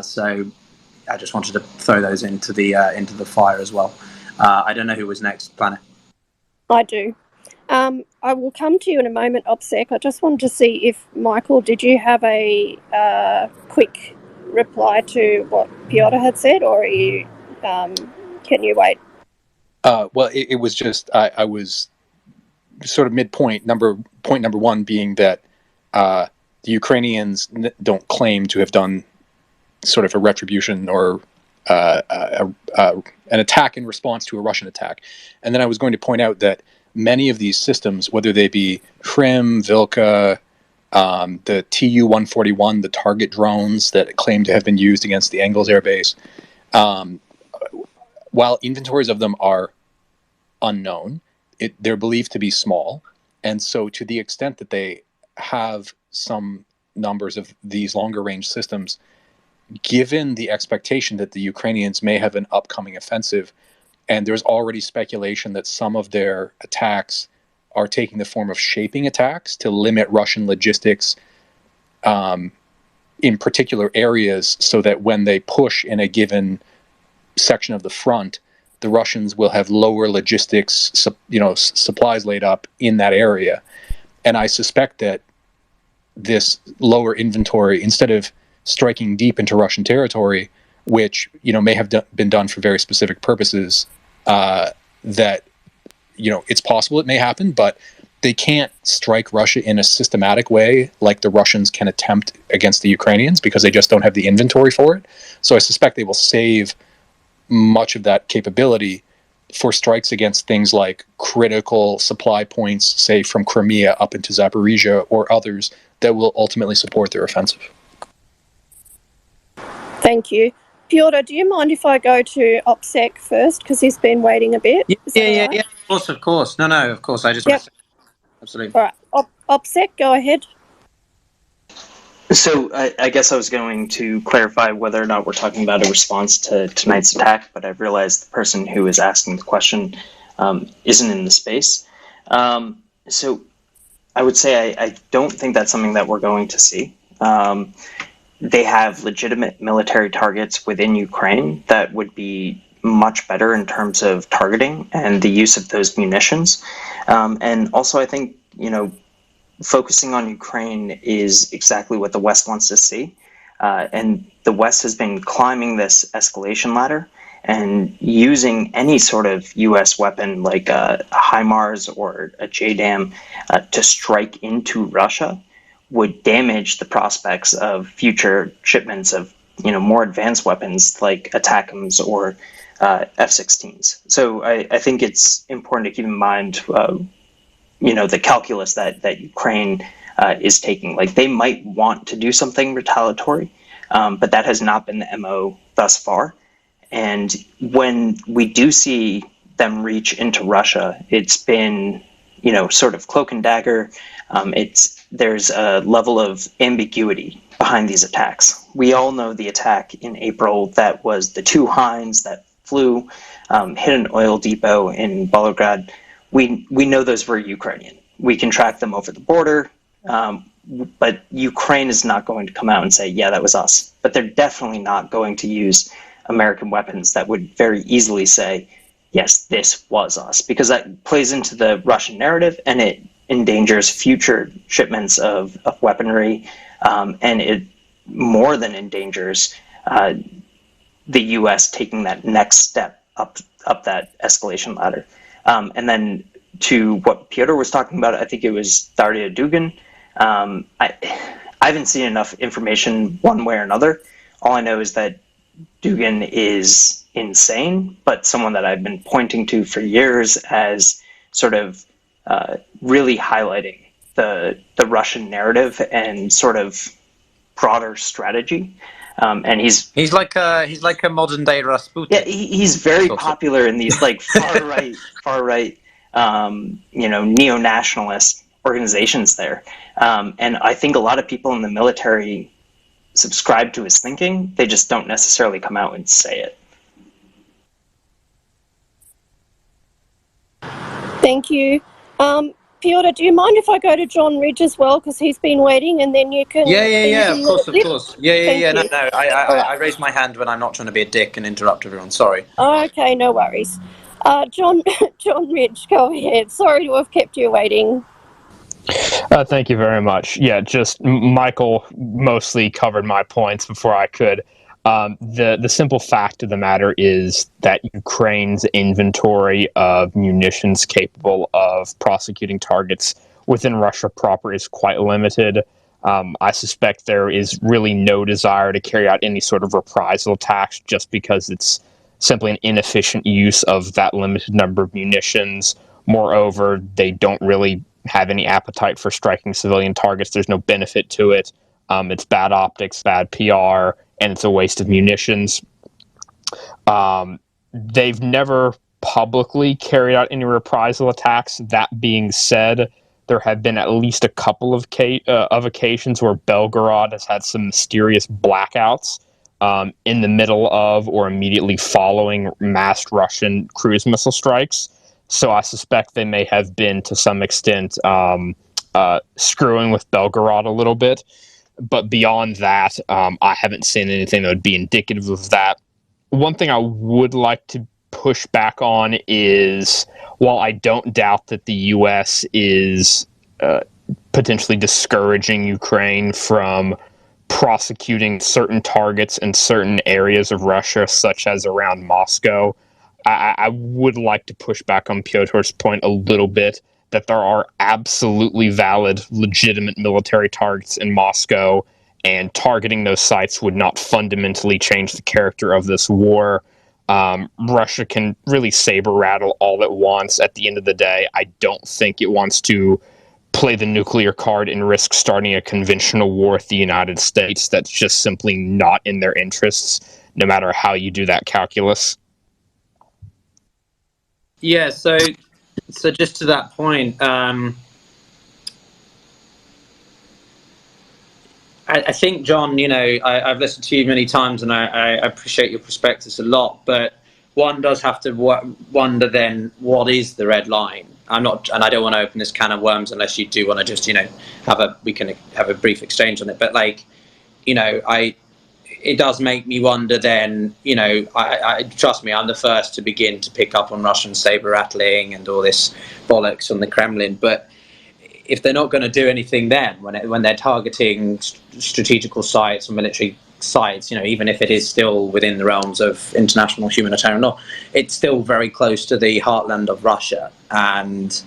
Speaker 8: So I just wanted to throw those into the fire as well. I don't know who was next, Planet.
Speaker 2: I do. I will come to you in a moment, OPSEC. I just wanted to see if, Michael, did you have a quick reply to what Piotr had said, or can you wait?
Speaker 7: Well, it was just I was sort of midpoint. Point number one being that the Ukrainians don't claim to have done sort of a retribution or an attack in response to a Russian attack. And then I was going to point out that many of these systems, whether they be Krim, Vilka, the Tu-141, the target drones that claim to have been used against the Engels Air Base, while inventories of them are unknown, they're believed to be small. And so to the extent that they have some numbers of these longer range systems, given the expectation that the Ukrainians may have an upcoming offensive, and there's already speculation that some of their attacks are taking the form of shaping attacks to limit Russian logistics in particular areas, so that when they push in a given section of the front, the Russians will have lower logistics, supplies laid up in that area. And I suspect that this lower inventory, instead of striking deep into Russian territory, which may have been done for very specific purposes, that it's possible it may happen, but they can't strike Russia in a systematic way like the Russians can attempt against the Ukrainians, because they just don't have the inventory for it. So I suspect they will save much of that capability for strikes against things like critical supply points, say from Crimea up into Zaporizhia or others, that will ultimately support their offensive.
Speaker 2: Thank you. Piotr, do you mind if I go to OPSEC first, because he's been waiting a bit?
Speaker 8: Yeah. Of course. No, of course. I just want to say, absolutely.
Speaker 2: All right. OPSEC, go ahead.
Speaker 6: So I guess I was going to clarify whether or not we're talking about a response to tonight's attack, but I've realized the person who is asking the question isn't in the space. So I would say I don't think that's something that we're going to see. They have legitimate military targets within Ukraine that would be much better in terms of targeting and the use of those munitions. And also, I think, focusing on Ukraine is exactly what the West wants to see. And the West has been climbing this escalation ladder, and using any sort of U.S. weapon like a HIMARS or a JDAM to strike into Russia would damage the prospects of future shipments of more advanced weapons like ATACMS or F-16s. So I think it's important to keep in mind the calculus that Ukraine is taking. Like, they might want to do something retaliatory, but that has not been the MO thus far. And when we do see them reach into Russia, it's been, sort of cloak and dagger. There's a level of ambiguity behind these attacks. We all know the attack in April that was the two Hinds that flew, hit an oil depot in Volgograd. We know those were Ukrainian. We can track them over the border, but Ukraine is not going to come out and say, yeah, that was us. But they're definitely not going to use American weapons that would very easily say, yes, this was us, because that plays into the Russian narrative, and it endangers future shipments of weaponry, and it more than endangers the U.S. taking that next step up that escalation ladder. And then to what Piotr was talking about, I think it was Daria Dugin. I haven't seen enough information one way or another. All I know is that Dugin is insane, but someone that I've been pointing to for years as sort of really highlighting the Russian narrative and sort of broader strategy. And he's
Speaker 8: like a modern day Rasputin.
Speaker 6: Yeah, he's very popular in these like far right, neo-nationalist organizations there. And I think a lot of people in the military subscribe to his thinking. They just don't necessarily come out and say it.
Speaker 2: Thank you. Piotr, do you mind if I go to John Ridge as well, because he's been waiting, and then you can...
Speaker 8: Yeah, of course. Yeah.
Speaker 2: Thank
Speaker 8: No, I raise my hand when I'm not trying to be a dick and interrupt everyone. Sorry.
Speaker 2: Okay, no worries. John Ridge, go ahead. Sorry to have kept you waiting.
Speaker 12: Thank you very much. Yeah, just Michael mostly covered my points before I could. The simple fact of the matter is that Ukraine's inventory of munitions capable of prosecuting targets within Russia proper is quite limited. I suspect there is really no desire to carry out any sort of reprisal attacks just because it's simply an inefficient use of that limited number of munitions. Moreover, they don't really have any appetite for striking civilian targets. There's no benefit to it. It's bad optics, bad PR, and it's a waste of munitions. They've never publicly carried out any reprisal attacks. That being said, there have been at least a couple of occasions where Belgorod has had some mysterious blackouts in the middle of or immediately following massed Russian cruise missile strikes. So I suspect they may have been, to some extent, screwing with Belgorod a little bit. But beyond that, I haven't seen anything that would be indicative of that. One thing I would like to push back on is, while I don't doubt that the U.S. is potentially discouraging Ukraine from prosecuting certain targets in certain areas of Russia, such as around Moscow, I would like to push back on Piotr's point a little bit, that there are absolutely valid, legitimate military targets in Moscow, and targeting those sites would not fundamentally change the character of this war. Russia can really saber rattle all it wants. At the end of the day, I don't think it wants to play the nuclear card and risk starting a conventional war with the United States. That's just simply not in their interests, no matter how you do that calculus.
Speaker 8: Yeah, so just to that point, I think, John, I've listened to you many times, and I appreciate your perspectives a lot, but one does have to wonder then, what is the red line? I don't want to open this can of worms unless you do want to just, we can have a brief exchange on it, but it does make me wonder then, I trust me, I'm the first to begin to pick up on Russian saber rattling and all this bollocks on the Kremlin. But if they're not going to do anything then, when they're targeting strategical sites or military sites, even if it is still within the realms of international humanitarian law, it's still very close to the heartland of Russia. And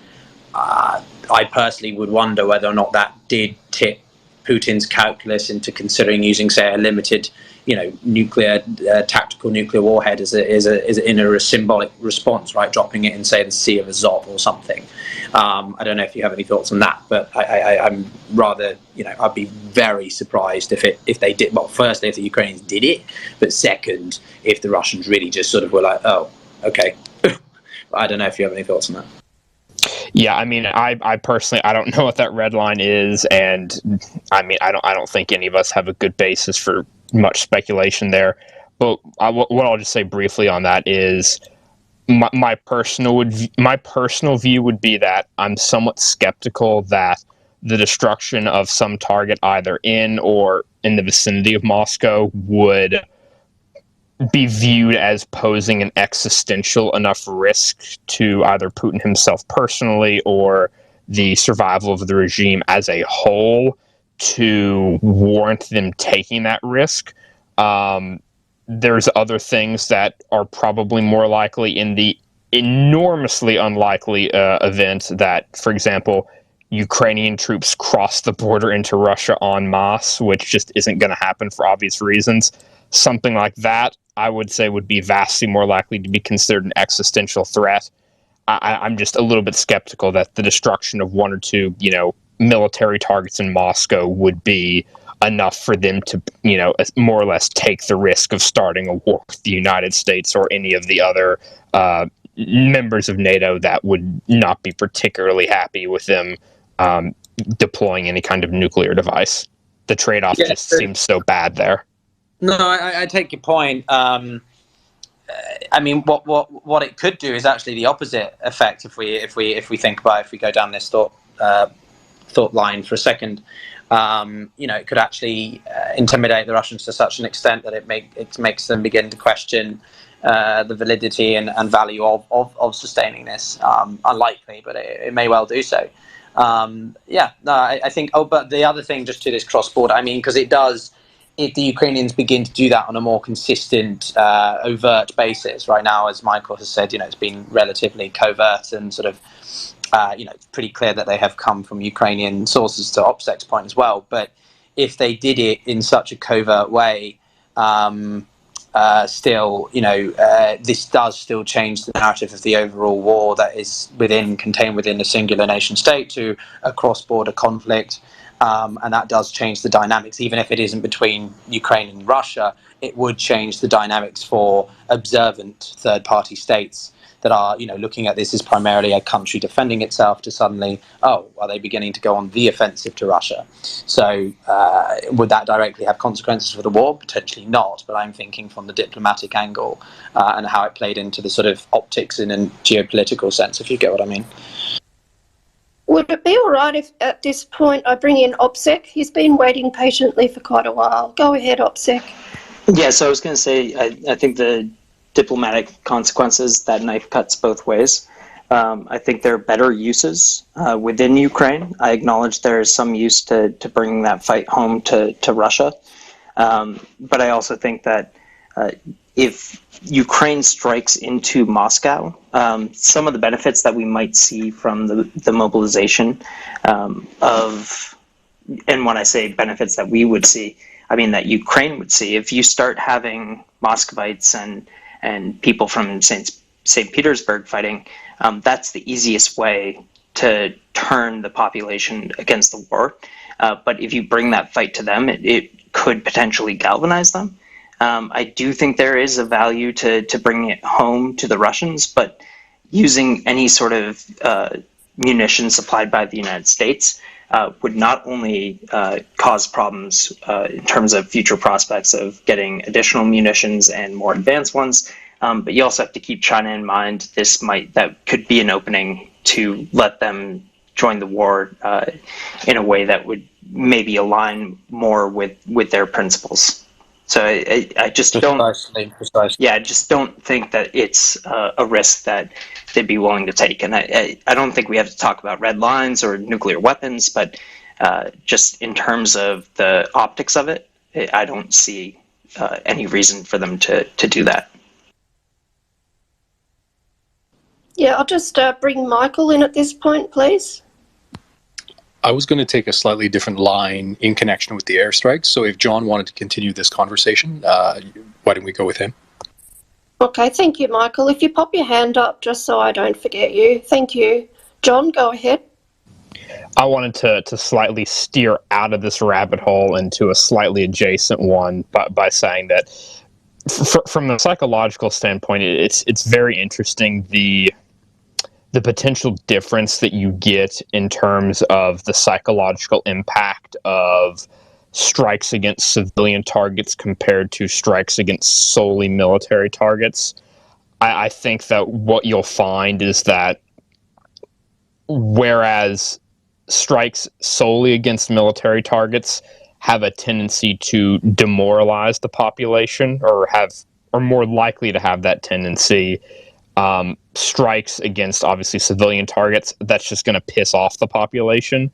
Speaker 8: I personally would wonder whether or not that did tip Putin's calculus into considering using, say, a limited, nuclear tactical nuclear warhead as in a symbolic response, right? Dropping it in, say, the Sea of Azov or something. I don't know if you have any thoughts on that, but I'm rather, I'd be very surprised if they did. Well, firstly, if the Ukrainians did it, but second, if the Russians really just sort of were like, oh, okay. I don't know if you have any thoughts on that.
Speaker 12: Yeah, I mean, I personally, I don't know what that red line is, and I mean, I don't think any of us have a good basis for much speculation there. But what I'll just say briefly on that is, my personal view would be that I'm somewhat skeptical that the destruction of some target either in or in the vicinity of Moscow would be viewed as posing an existential enough risk to either Putin himself personally or the survival of the regime as a whole to warrant them taking that risk. There's other things that are probably more likely in the enormously unlikely event that, for example, Ukrainian troops cross the border into Russia en masse, which just isn't going to happen for obvious reasons. Something like that, I would say, would be vastly more likely to be considered an existential threat. I'm just a little bit skeptical that the destruction of one or two, military targets in Moscow would be enough for them to, more or less take the risk of starting a war with the United States or any of the other members of NATO that would not be particularly happy with them deploying any kind of nuclear device. The trade-off just seems so bad there.
Speaker 8: No, I take your point. I mean, what it could do is actually the opposite effect if we think about it, if we go down this thought line for a second. It could actually intimidate the Russians to such an extent that it makes them begin to question the validity and value of sustaining this. Unlikely, but it may well do so. I think. Oh, but the other thing, just to this cross-border, I mean, because it does. If the Ukrainians begin to do that on a more consistent, overt basis, right now, as Michael has said, it's been relatively covert and sort of, it's pretty clear that they have come from Ukrainian sources, to OPSEC's point as well. But if they did it in such a covert way, still, this does still change the narrative of the overall war that is contained within a singular nation state to a cross-border conflict. And that does change the dynamics, even if it isn't between Ukraine and Russia. It would change the dynamics for observant third-party states that are, looking at this as primarily a country defending itself to suddenly, are they beginning to go on the offensive to Russia? So would that directly have consequences for the war? Potentially not, but I'm thinking from the diplomatic angle and how it played into the sort of optics in a geopolitical sense, if you get what I mean.
Speaker 2: Would it be all right if at this point I bring in OPSEC? He's been waiting patiently for quite a while. Go ahead, OPSEC.
Speaker 6: Yeah, so I was going to say, I think the diplomatic consequences, that knife cuts both ways. I think there are better uses within Ukraine. I acknowledge there is some use to bringing that fight home to Russia. But I also think that if Ukraine strikes into Moscow, some of the benefits that we might see from the mobilization and when I say benefits that we would see, I mean that Ukraine would see. If you start having Muscovites and people from St. Petersburg fighting, that's the easiest way to turn the population against the war. But if you bring that fight to them, it could potentially galvanize them. I do think there is a value to bringing it home to the Russians, but using any sort of munition supplied by the United States would not only cause problems in terms of future prospects of getting additional munitions and more advanced ones, but you also have to keep China in mind. That could be an opening to let them join the war in a way that would maybe align more with their principles. So I just
Speaker 8: Precisely.
Speaker 6: Yeah, I just don't think that it's a risk that they'd be willing to take. And I don't think we have to talk about red lines or nuclear weapons, but just in terms of the optics of it, I don't see any reason for them to do that.
Speaker 2: Yeah, I'll just bring Michael in at this point, please.
Speaker 7: I was going to take a slightly different line in connection with the airstrikes. So if John wanted to continue this conversation, why don't we go with him?
Speaker 2: Okay, thank you, Michael. If you pop your hand up, just so I don't forget you. Thank you. John, go ahead.
Speaker 12: I wanted to slightly steer out of this rabbit hole into a slightly adjacent one by saying that from a psychological standpoint, it's very interesting the potential difference that you get in terms of the psychological impact of strikes against civilian targets compared to strikes against solely military targets. I think that what you'll find is that whereas strikes solely against military targets have a tendency to demoralize the population or are more likely to have that tendency, strikes against obviously civilian targets, that's just going to piss off the population.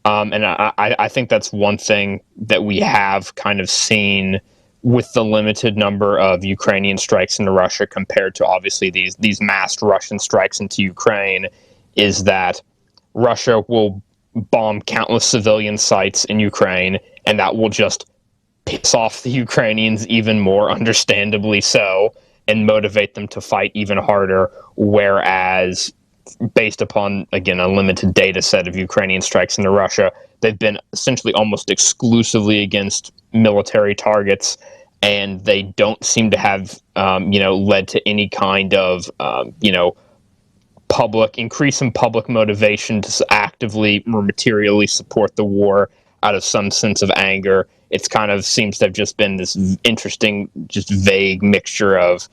Speaker 12: And I think that's one thing that we have kind of seen with the limited number of Ukrainian strikes into Russia compared to obviously these massed Russian strikes into Ukraine, is that Russia will bomb countless civilian sites in Ukraine, and that will just piss off the Ukrainians even more, understandably so, and motivate them to fight even harder, whereas based upon, again, a limited data set of Ukrainian strikes into Russia, they've been essentially almost exclusively against military targets, and they don't seem to have, led to any kind of, increase in public motivation to actively or materially support the war out of some sense of anger. It's kind of seems to have just been this interesting, just vague mixture of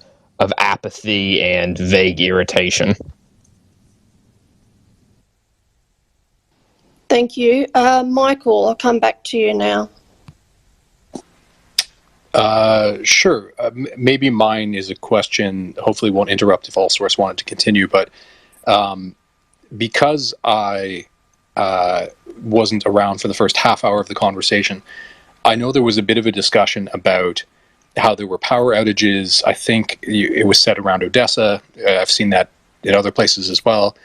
Speaker 12: apathy and vague irritation.
Speaker 2: Thank you. Michael, I'll come back to you now.
Speaker 7: Sure. Maybe mine is a question, hopefully won't interrupt if All Source wanted to continue, but because I wasn't around for the first half hour of the conversation, I know there was a bit of a discussion about how there were power outages. I think it was said around Odessa. I've seen that in other places as well,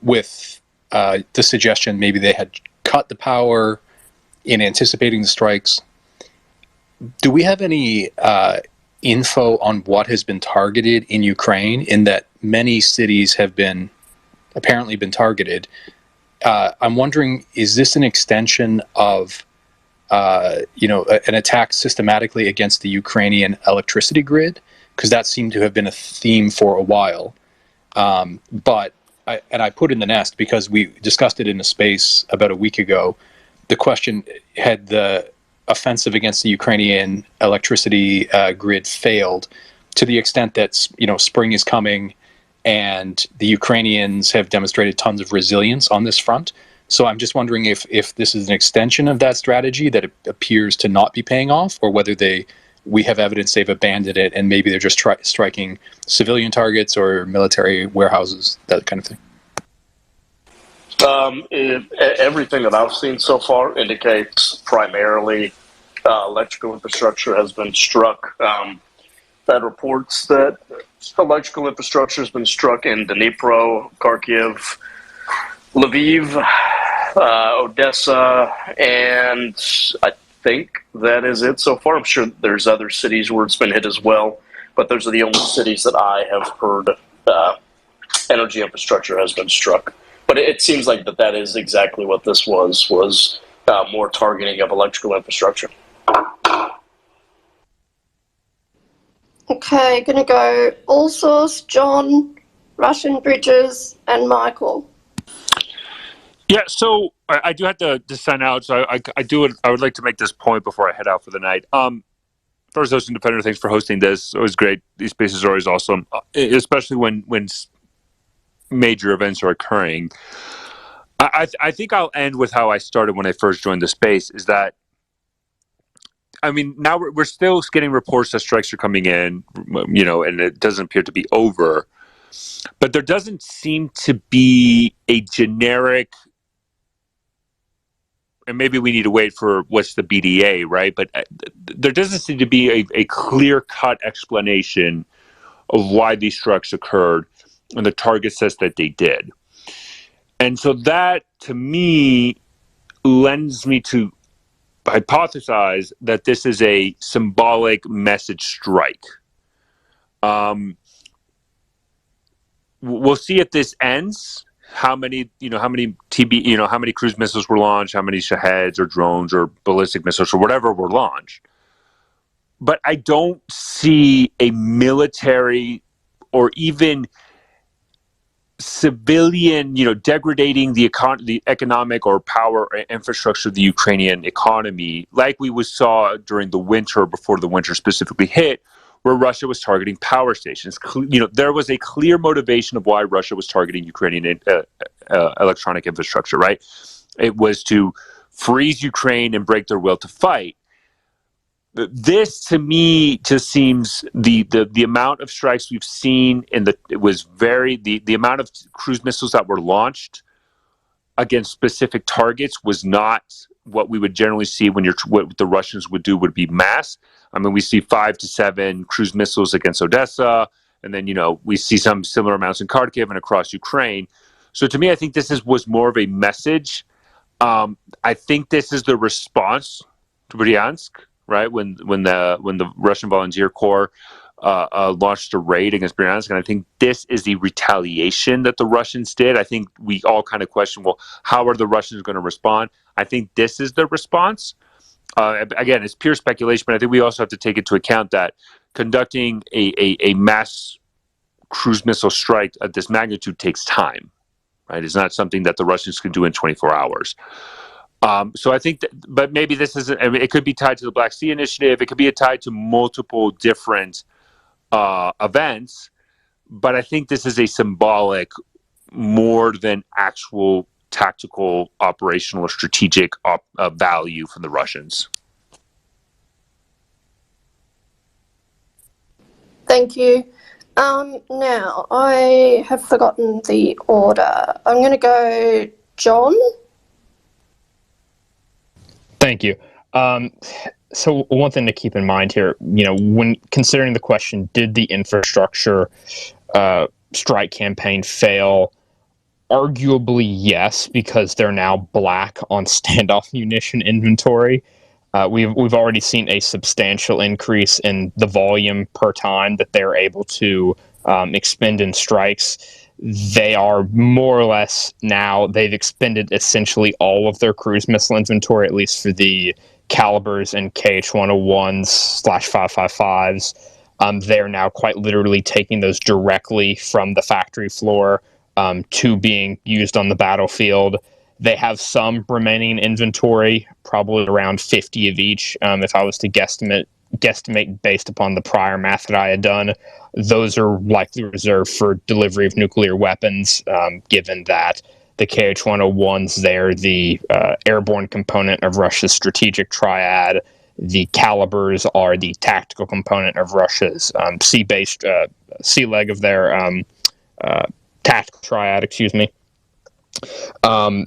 Speaker 7: with the suggestion maybe they had cut the power in anticipating the strikes. Do we have any info on what has been targeted in Ukraine, in that many cities have apparently been targeted? I'm wondering, is this an extension of an attack systematically against the Ukrainian electricity grid? Because that seemed to have been a theme for a while. But I put in the nest because we discussed it in a space about a week ago. The question, had the offensive against the Ukrainian electricity grid failed, to the extent that spring is coming and the Ukrainians have demonstrated tons of resilience on this front. So I'm just wondering if this is an extension of that strategy that it appears to not be paying off, or whether we have evidence they've abandoned it and maybe they're just striking civilian targets or military warehouses, that kind of thing.
Speaker 4: Everything that I've seen so far indicates primarily electrical infrastructure has been struck. That reports that electrical infrastructure has been struck in Dnipro, Kharkiv, Lviv, Odessa, and I think that is it so far. I'm sure there's other cities where it's been hit as well, but those are the only cities that I have heard energy infrastructure has been struck. But it seems like that is exactly what this was more targeting of electrical infrastructure.
Speaker 2: Okay, going to go All Source, John, Russian Bridges, and Michael.
Speaker 3: Yeah, so I do have to sign out. So I would like to make this point before I head out for the night. First, OSINT-Defender, thanks for hosting this. It was great. These spaces are always awesome, especially when major events are occurring. I think I'll end with how I started when I first joined the space, is that, I mean, now we're still getting reports that strikes are coming in, and it doesn't appear to be over. But there doesn't seem to be a generic, and maybe we need to wait for what's the BDA, right? But there doesn't seem to be a clear-cut explanation of why these strikes occurred, and the target says that they did. And so that, to me, lends me to hypothesize that this is a symbolic message strike. We'll see if this ends. How many cruise missiles were launched, how many Shaheds or drones or ballistic missiles or whatever were launched. But I don't see a military or even civilian, degrading the economic or power or infrastructure of the Ukrainian economy, like we saw during the winter, before the winter specifically hit, where Russia was targeting power stations. There was a clear motivation of why Russia was targeting Ukrainian electronic infrastructure, right? It was to freeze Ukraine and break their will to fight. this to me just seems the amount of strikes we've seen it was the amount of cruise missiles that were launched against specific targets was not what we would generally see when what the Russians would do would be mass. I mean, we see 5 to 7 cruise missiles against Odessa, and then we see some similar amounts in Kharkiv and across Ukraine. So to me, I think this was more of a message. I think this is the response to Bryansk, right? When the Russian Volunteer Corps launched a raid against Bryansk, and I think this is the retaliation that the Russians did. I think we all kind of question, well, how are the Russians going to respond? I think this is the response. Again, it's pure speculation, but I think we also have to take into account that conducting a mass cruise missile strike at this magnitude takes time, right? It's not something that the Russians can do in 24 hours. So I think, but maybe this isn't, I mean, it could be tied to the Black Sea Initiative. It could be tied to multiple different events, but I think this is a symbolic more than actual tactical, operational, or strategic value from the Russians.
Speaker 2: Thank you. Now, I have forgotten the order. I'm going to go John.
Speaker 12: Thank you. So one thing to keep in mind here, when considering the question, did the infrastructure strike campaign fail? Arguably, yes, because they're now black on standoff munition inventory. We've already seen a substantial increase in the volume per time that they're able to expend in strikes. They are more or less now, they've expended essentially all of their cruise missile inventory, at least for the calibers and KH-101/555s. They're now quite literally taking those directly from the factory floor to being used on the battlefield. They have some remaining inventory, probably around 50 of each. If I was to guesstimate based upon the prior math that I had done, those are likely reserved for delivery of nuclear weapons, given that the KH-101s, they're the airborne component of Russia's strategic triad. The calibers are the tactical component of Russia's sea-based, sea leg of their tactical triad, excuse me.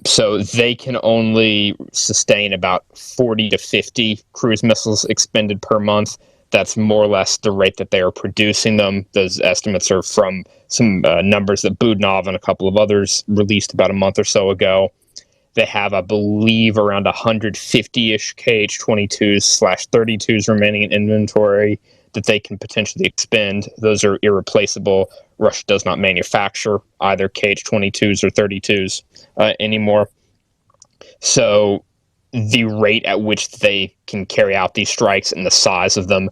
Speaker 12: So they can only sustain about 40 to 50 cruise missiles expended per month. That's more or less the rate that they are producing them. Those estimates are from some numbers that Budnov and a couple of others released about a month or so ago. They have, I believe, around 150-ish KH-22s/32s remaining in inventory that they can potentially expend. Those are irreplaceable. Russia does not manufacture either KH-22s or 32s anymore. So the rate at which they can carry out these strikes and the size of them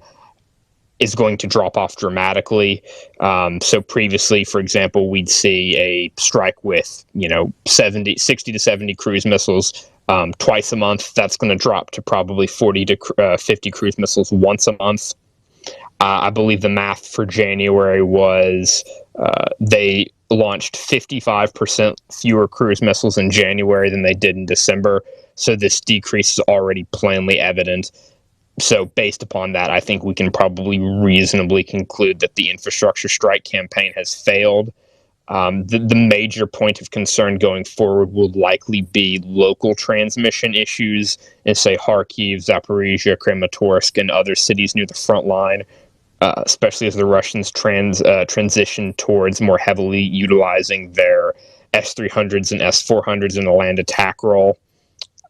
Speaker 12: is going to drop off dramatically. So previously, for example, we'd see a strike with 60 to 70 cruise missiles twice a month. That's going to drop to probably 40 to 50 cruise missiles once a month. I believe the math for January was they launched 55% fewer cruise missiles in January than they did in December. So this decrease is already plainly evident. So based upon that, I think we can probably reasonably conclude that the infrastructure strike campaign has failed. The major point of concern going forward will likely be local transmission issues in, say, Kharkiv, Zaporizhia, Kramatorsk, and other cities near the front line, especially as the Russians transition towards more heavily utilizing their S-300s and S-400s in the land attack role.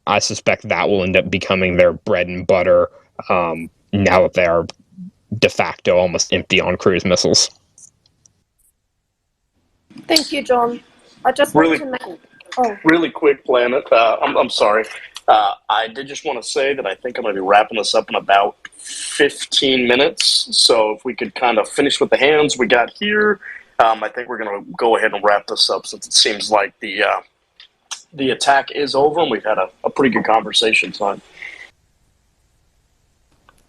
Speaker 12: I suspect that will end up becoming their bread and butter now that they are de facto almost empty on cruise missiles.
Speaker 2: Thank you, John. I just want to make...
Speaker 4: Really quick, Planet. I'm sorry. I did just want to say that I think I'm going to be wrapping this up in about 15 minutes. So if we could kind of finish with the hands we got here, I think we're going to go ahead and wrap this up since it seems like the attack is over and we've had a pretty good conversation tonight.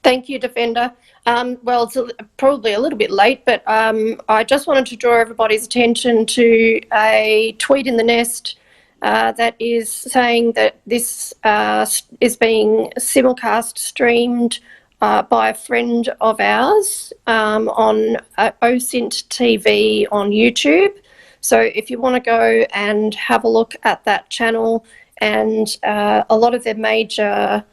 Speaker 2: Thank you, Defender. Well, it's probably a little bit late, but I just wanted to draw everybody's attention to a tweet in the nest that is saying that this is being simulcast streamed by a friend of ours on OSINT-TV on YouTube. So if you want to go and have a look at that channel, and a lot of their major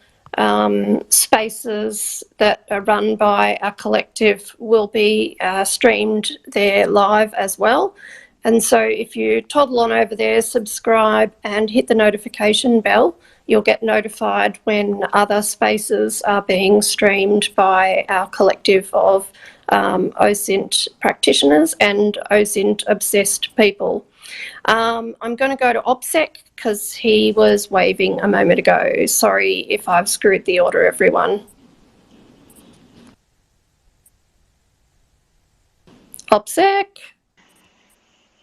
Speaker 2: spaces that are run by our collective will be streamed there live as well. And so if you toddle on over there, subscribe and hit the notification bell, you'll get notified when other spaces are being streamed by our collective of OSINT practitioners and OSINT obsessed people. I'm going to go to OPSEC because he was waving a moment ago. Sorry if I've screwed the order, everyone. OPSEC?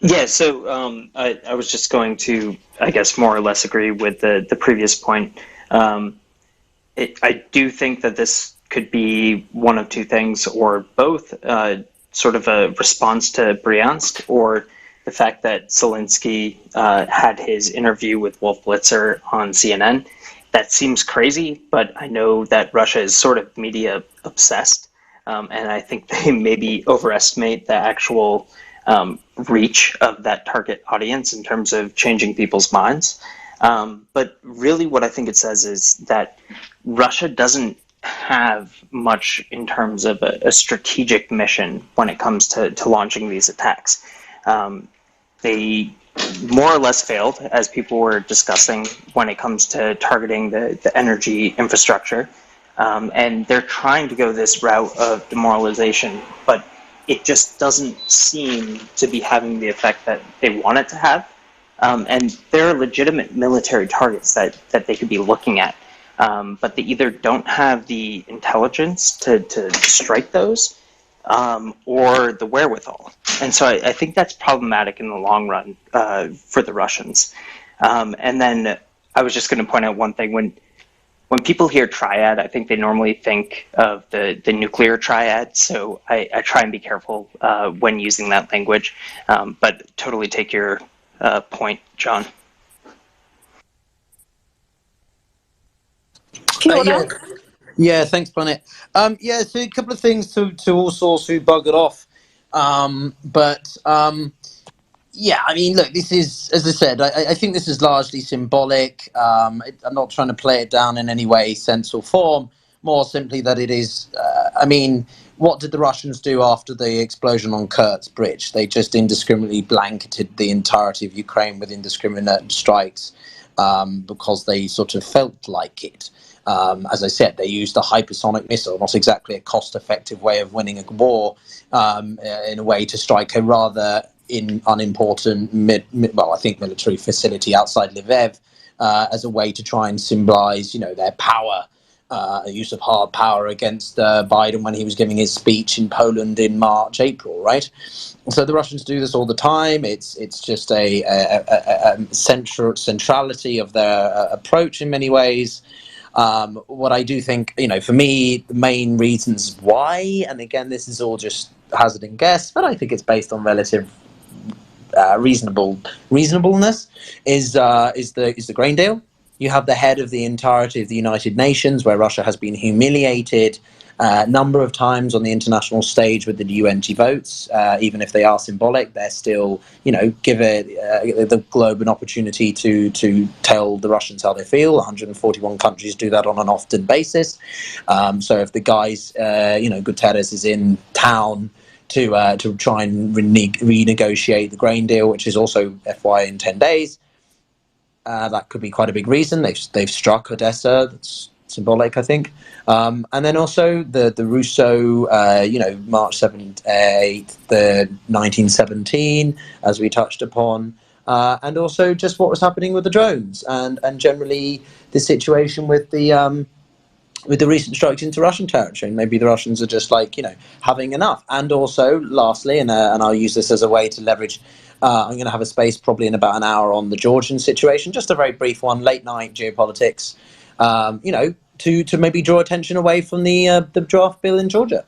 Speaker 6: Yeah, so I was just going to, I guess, more or less agree with the previous point. I do think that this could be one of two things, or both, sort of a response to Bryansk, or the fact that Zelensky had his interview with Wolf Blitzer on CNN. That seems crazy, but I know that Russia is sort of media obsessed, and I think they maybe overestimate the actual reach of that target audience in terms of changing people's minds. But really what I think it says is that Russia doesn't have much in terms of a strategic mission when it comes to launching these attacks. They more or less failed, as people were discussing, when it comes to targeting the energy infrastructure. And they're trying to go this route of demoralization, but it just doesn't seem to be having the effect that they want it to have. And there are legitimate military targets that they could be looking at, but they either don't have the intelligence to strike those, or the wherewithal. And so I think that's problematic in the long run for the Russians. And then I was just going to point out one thing. When people hear triad, I think they normally think of the nuclear triad. So I try and be careful when using that language, but totally take your point, John.
Speaker 8: Yeah, thanks, Planet. Yeah, so a couple of things to all sorts who buggered off. Yeah, I mean, look, this is, as I said, I think this is largely symbolic. I'm not trying to play it down in any way, sense or form, more simply that it is, I mean, what did the Russians do after the explosion on Kursk Bridge? They just indiscriminately blanketed the entirety of Ukraine with indiscriminate strikes because they sort of felt like it. As I said, they used a hypersonic missile, not exactly a cost-effective way of winning a war, in a way to strike a rather unimportant, I think military facility outside Lviv, as a way to try and symbolize, their power, use of hard power against Biden when he was giving his speech in Poland in March, April, right? So the Russians do this all the time. It's just a centrality of their approach in many ways. What I do think, for me, the main reasons why, and again, this is all just hazard and guess, but I think it's based on relative reasonableness, is the grain deal. You have the head of the entirety of the United Nations, where Russia has been humiliated a number of times on the international stage with the UNG votes. Even if they are symbolic, they're still, give the globe an opportunity to tell the Russians how they feel. 141 countries do that on an often basis. So if the guys, Guterres is in town to try and renegotiate the grain deal, which is also FY in 10 days, that could be quite a big reason. They've struck Odessa. That's symbolic, I think. And then also the Russo, March 7th, 8th, the 1917, as we touched upon, and also just what was happening with the drones and generally the situation with the recent strikes into Russian territory. And maybe the Russians are just having enough. And also, lastly, and I'll use this as a way to leverage, I'm going to have a space probably in about an hour on the Georgian situation, just a very brief one, late night geopolitics, to maybe draw attention away from the draft bill in Georgia.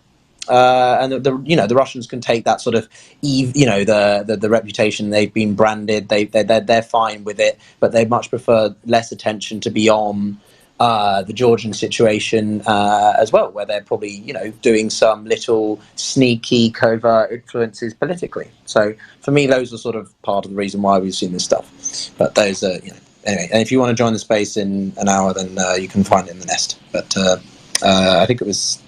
Speaker 8: And the Russians can take that sort of the reputation they've been branded. They're fine with it, but they much prefer less attention to be on the Georgian situation as well, where they're probably, doing some little sneaky, covert influences politically. So for me, those are sort of part of the reason why we've seen this stuff. But those are, anyway. And if you want to join the space in an hour, then you can find it in the nest. But I think it was.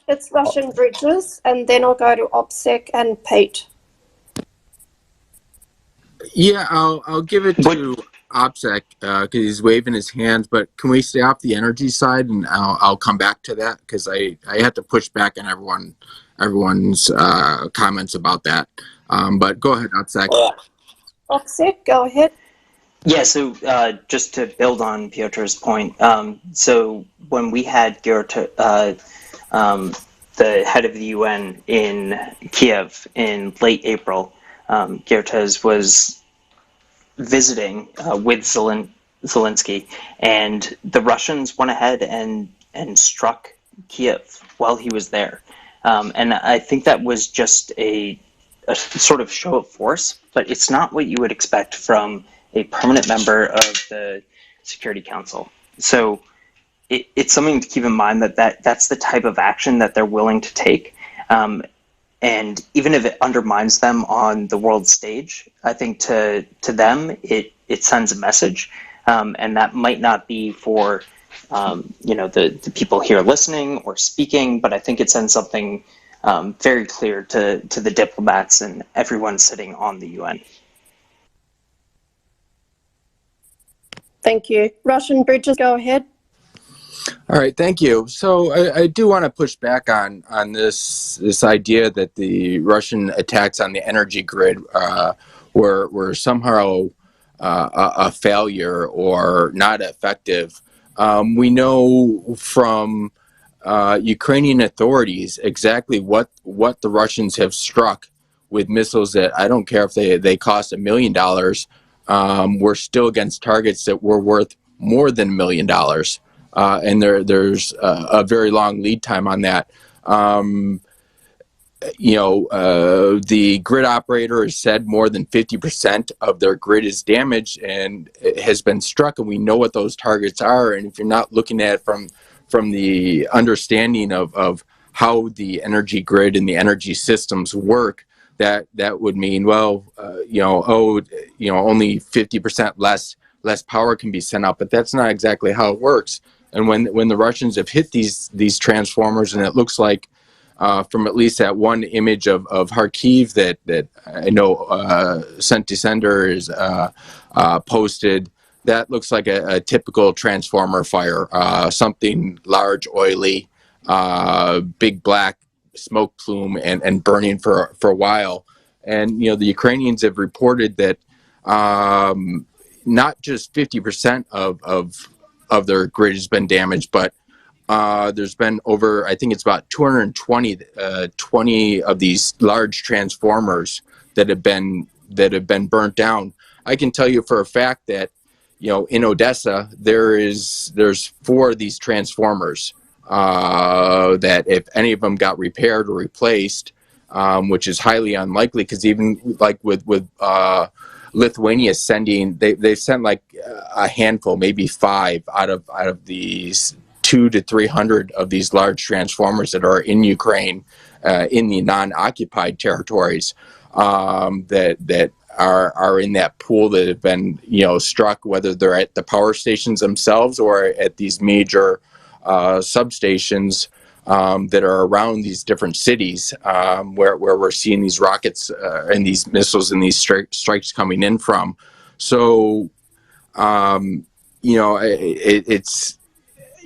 Speaker 2: It's Russian bridges, and then I'll go to OPSEC and Pete.
Speaker 13: Yeah, I'll give it to OPSEC because he's waving his hands. But can we stay off the energy side, and I'll come back to that because I have to push back on everyone's comments about that. But go ahead, OPSEC.
Speaker 2: OPSEC, go ahead.
Speaker 6: Yeah, so just to build on Piotr's point, so when we had the head of the UN in Kiev in late April, Geertes was visiting with Zelensky, and the Russians went ahead and struck Kiev while he was there. And I think that was just a sort of show of force, but it's not what you would expect from a permanent member of the Security Council. So it's something to keep in mind that's the type of action that they're willing to take. And even if it undermines them on the world stage, I think to them, it sends a message. And that might not be for, the people here listening or speaking, but I think it sends something very clear to the diplomats and everyone sitting on the UN.
Speaker 2: Thank you. Russian bridges, go ahead.
Speaker 13: All right, thank you. So I do want to push back on this idea that the Russian attacks on the energy grid were somehow a failure or not effective. We know from Ukrainian authorities exactly what the Russians have struck with missiles that I don't care if they cost $1 million. We're still against targets that were worth more than $1 million. And there's a very long lead time on that. The grid operator has said more than 50% of their grid is damaged and it has been struck, and we know what those targets are. And if you're not looking at it from the understanding of how the energy grid and the energy systems work, that would mean, only 50% less power can be sent out, but that's not exactly how it works. And when the Russians have hit these transformers, and it looks like from at least that one image of Kharkiv that I know OSINT-Defender is posted, that looks like a typical transformer fire, something large, oily, big black smoke plume and burning for a while. And the Ukrainians have reported that not just 50% of their grid has been damaged, but there's been over, I think it's about 220 of these large transformers that have been burnt down. I can tell you for a fact that in Odessa there's 4 of these transformers that if any of them got repaired or replaced, which is highly unlikely, because even like with Lithuania they've sent like a handful, maybe 5 out of these 200 to 300 of these large transformers that are in Ukraine, in the non-occupied territories, that are in that pool that have been struck, whether they're at the power stations themselves or at these major substations that are around these different cities, where we're seeing these rockets and these missiles and these strikes coming in from. So, it's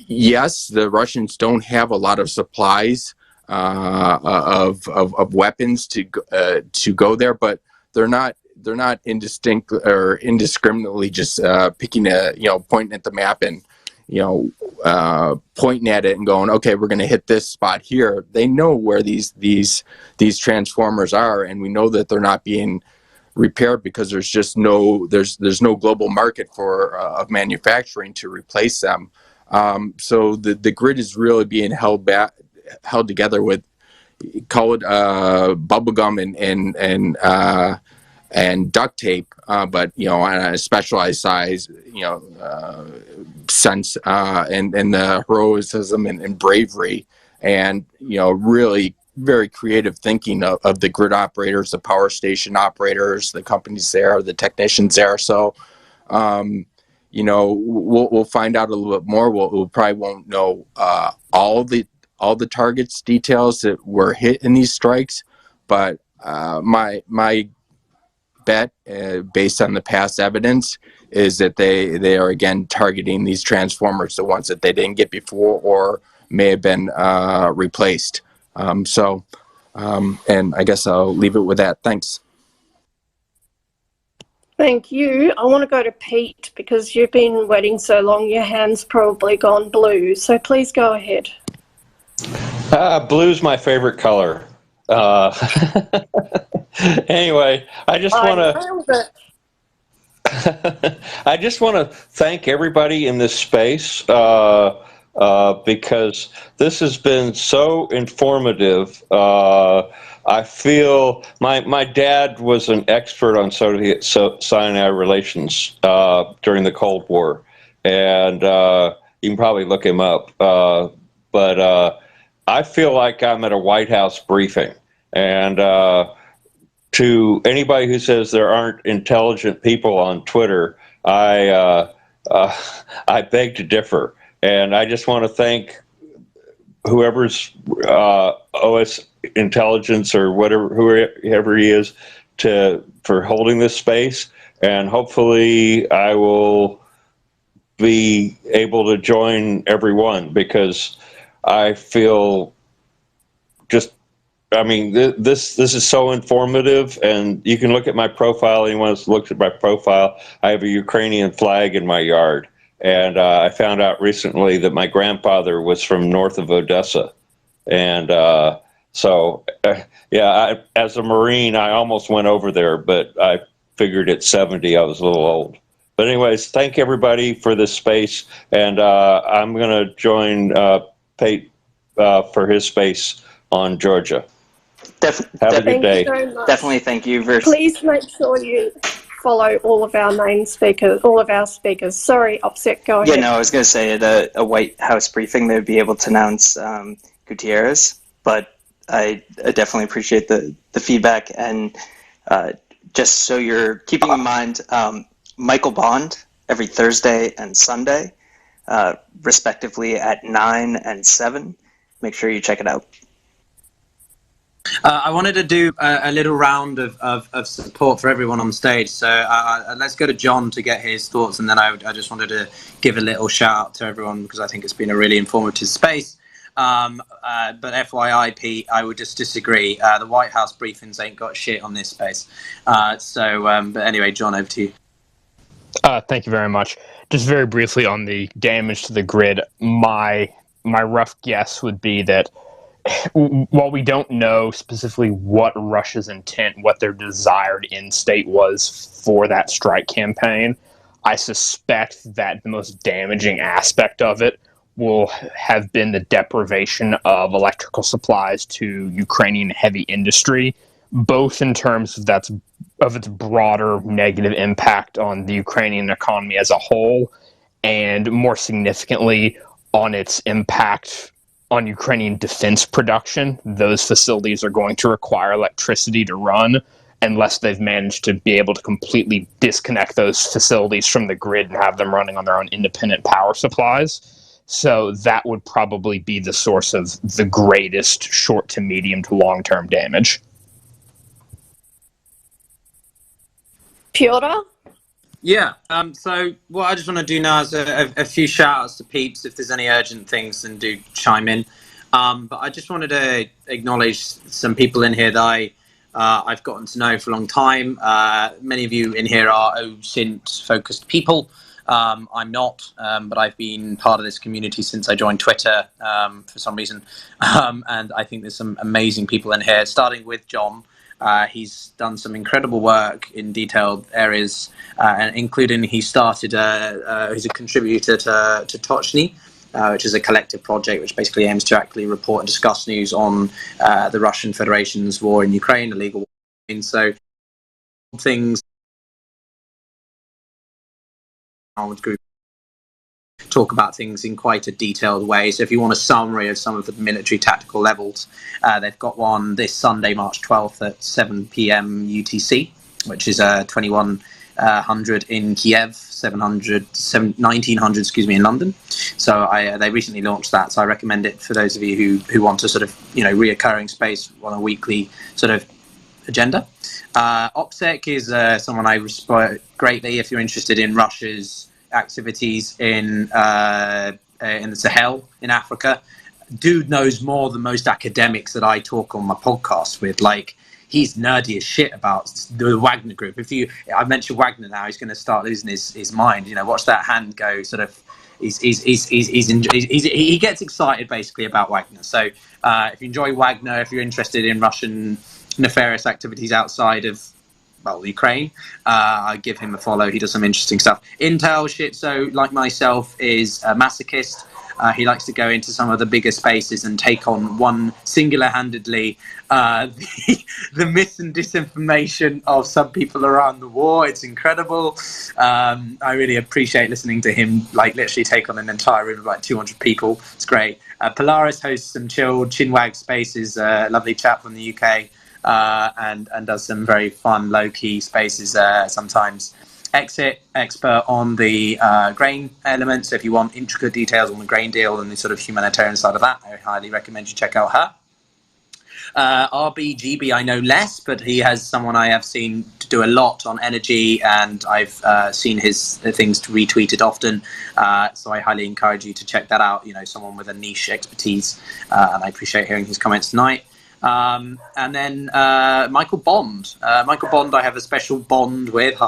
Speaker 13: yes, the Russians don't have a lot of supplies of weapons to go there, but they're not indistinct or indiscriminately just picking pointing at the map and pointing at it and going, okay, we're going to hit this spot here. They know where these transformers are, and we know that they're not being repaired because there's no global market for of manufacturing to replace them. So the grid is really being held together with, call it bubble gum and duct tape, but on a specialized size, sense and the heroism and bravery, and really very creative thinking of the grid operators, the power station operators, the companies there, the technicians there. So we'll find out a little bit more. We'll probably won't know all the targets details that were hit in these strikes, but my bet, based on the past evidence, is that they are again targeting these transformers, the ones that they didn't get before or may have been replaced. And I guess I'll leave it with that. Thanks.
Speaker 2: Thank you. I want to go to Pete because you've been waiting so long, your hand's probably gone blue. So please go ahead.
Speaker 14: Blue's my favorite color. Anyway, I just want to thank everybody in this space because this has been so informative. I feel my dad was an expert on Soviet-Sinai relations during the Cold War, and you can probably look him up. But I feel like I'm at a White House briefing, and to anybody who says there aren't intelligent people on Twitter, I beg to differ. And I just want to thank whoever's OS intelligence or whoever he is for holding this space. And hopefully I will be able to join everyone, because I feel this is so informative, and you can look at my profile. Anyone who's looked at my profile, I have a Ukrainian flag in my yard. And I found out recently that my grandfather was from north of Odessa. And as a Marine, I almost went over there, but I figured at 70, I was a little old. But anyways, thank everybody for this space. And I'm going to join Pate for his space on Georgia. Have a good day.
Speaker 6: Definitely, thank you.
Speaker 2: Please make sure you follow all of our main speakers, all of our speakers. Sorry, Upset, go ahead.
Speaker 6: Yeah, no, I was going to say at a White House briefing, they would be able to announce Gutierrez, but I definitely appreciate the feedback. And just so you're keeping in mind, Michael Bond every Thursday and Sunday, respectively at 9 and 7. Make sure you check it out.
Speaker 8: I wanted to do a little round of support for everyone on stage. So let's go to John to get his thoughts, and then I just wanted to give a little shout out to everyone because I think it's been a really informative space. But FYI, Pete, I would just disagree. The White House briefings ain't got shit on this space. But anyway, John, over to you.
Speaker 12: Thank you very much. Just very briefly on the damage to the grid, my rough guess would be that while we don't know specifically what Russia's intent, what their desired end state was for that strike campaign, I suspect that the most damaging aspect of it will have been the deprivation of electrical supplies to Ukrainian heavy industry, both in terms of its broader negative impact on the Ukrainian economy as a whole, and more significantly on its impact on Ukrainian defense production. Those facilities are going to require electricity to run unless they've managed to be able to completely disconnect those facilities from the grid and have them running on their own independent power supplies. So that would probably be the source of the greatest short to medium to long-term damage.
Speaker 2: Piotr?
Speaker 8: Yeah, so what I just want to do now is a few shout-outs to peeps. If there's any urgent things, then do chime in. But I just wanted to acknowledge some people in here that I've gotten to know for a long time. Many of you in here are OSINT-focused people. I'm not, but I've been part of this community since I joined Twitter for some reason. And I think there's some amazing people in here, starting with John. He's done some incredible work in detailed areas, including he started, he's a contributor to Tochny, which is a collective project which basically aims to accurately report and discuss news on the Russian Federation's war in Ukraine, illegal war. And so things group talk about things in quite a detailed way. So if you want a summary of some of the military tactical levels, they've got one this Sunday, March 12th at 7 p.m. UTC, which is 2100 in Kiev, 1900, excuse me, in London. So they recently launched that. So I recommend it for those of you who want a sort of, reoccurring space on a weekly sort of agenda. OPSEC is someone I respect greatly if you're interested in Russia's activities in the Sahel in Africa. Dude knows more than most academics that I talk on my podcast with. Like, he's nerdy as shit about the Wagner Group. I mentioned Wagner now, he's going to start losing his mind. Watch that hand go. Sort of, he gets excited basically about Wagner. So if you enjoy Wagner, if you're interested in Russian nefarious activities outside of Ukraine, I give him a follow. He does some interesting stuff. Intel Shitzo, like myself, is a masochist. He likes to go into some of the bigger spaces and take on one singular-handedly the myth and disinformation of some people around the war. It's incredible. I really appreciate listening to him, literally take on an entire room of 200 people. It's great. Polaris hosts some chilled chinwag spaces. Lovely chap from the UK. And does some very fun low-key spaces sometimes. Exit, expert on the grain element, so if you want intricate details on the grain deal and the sort of humanitarian side of that, I highly recommend you check out her. RBGB I know less, but he has someone I have seen to do a lot on energy, and I've seen his things retweeted often, so I highly encourage you to check that out. Someone with a niche expertise, and I appreciate hearing his comments tonight. And then Michael Bond. Michael Bond I have a special bond with,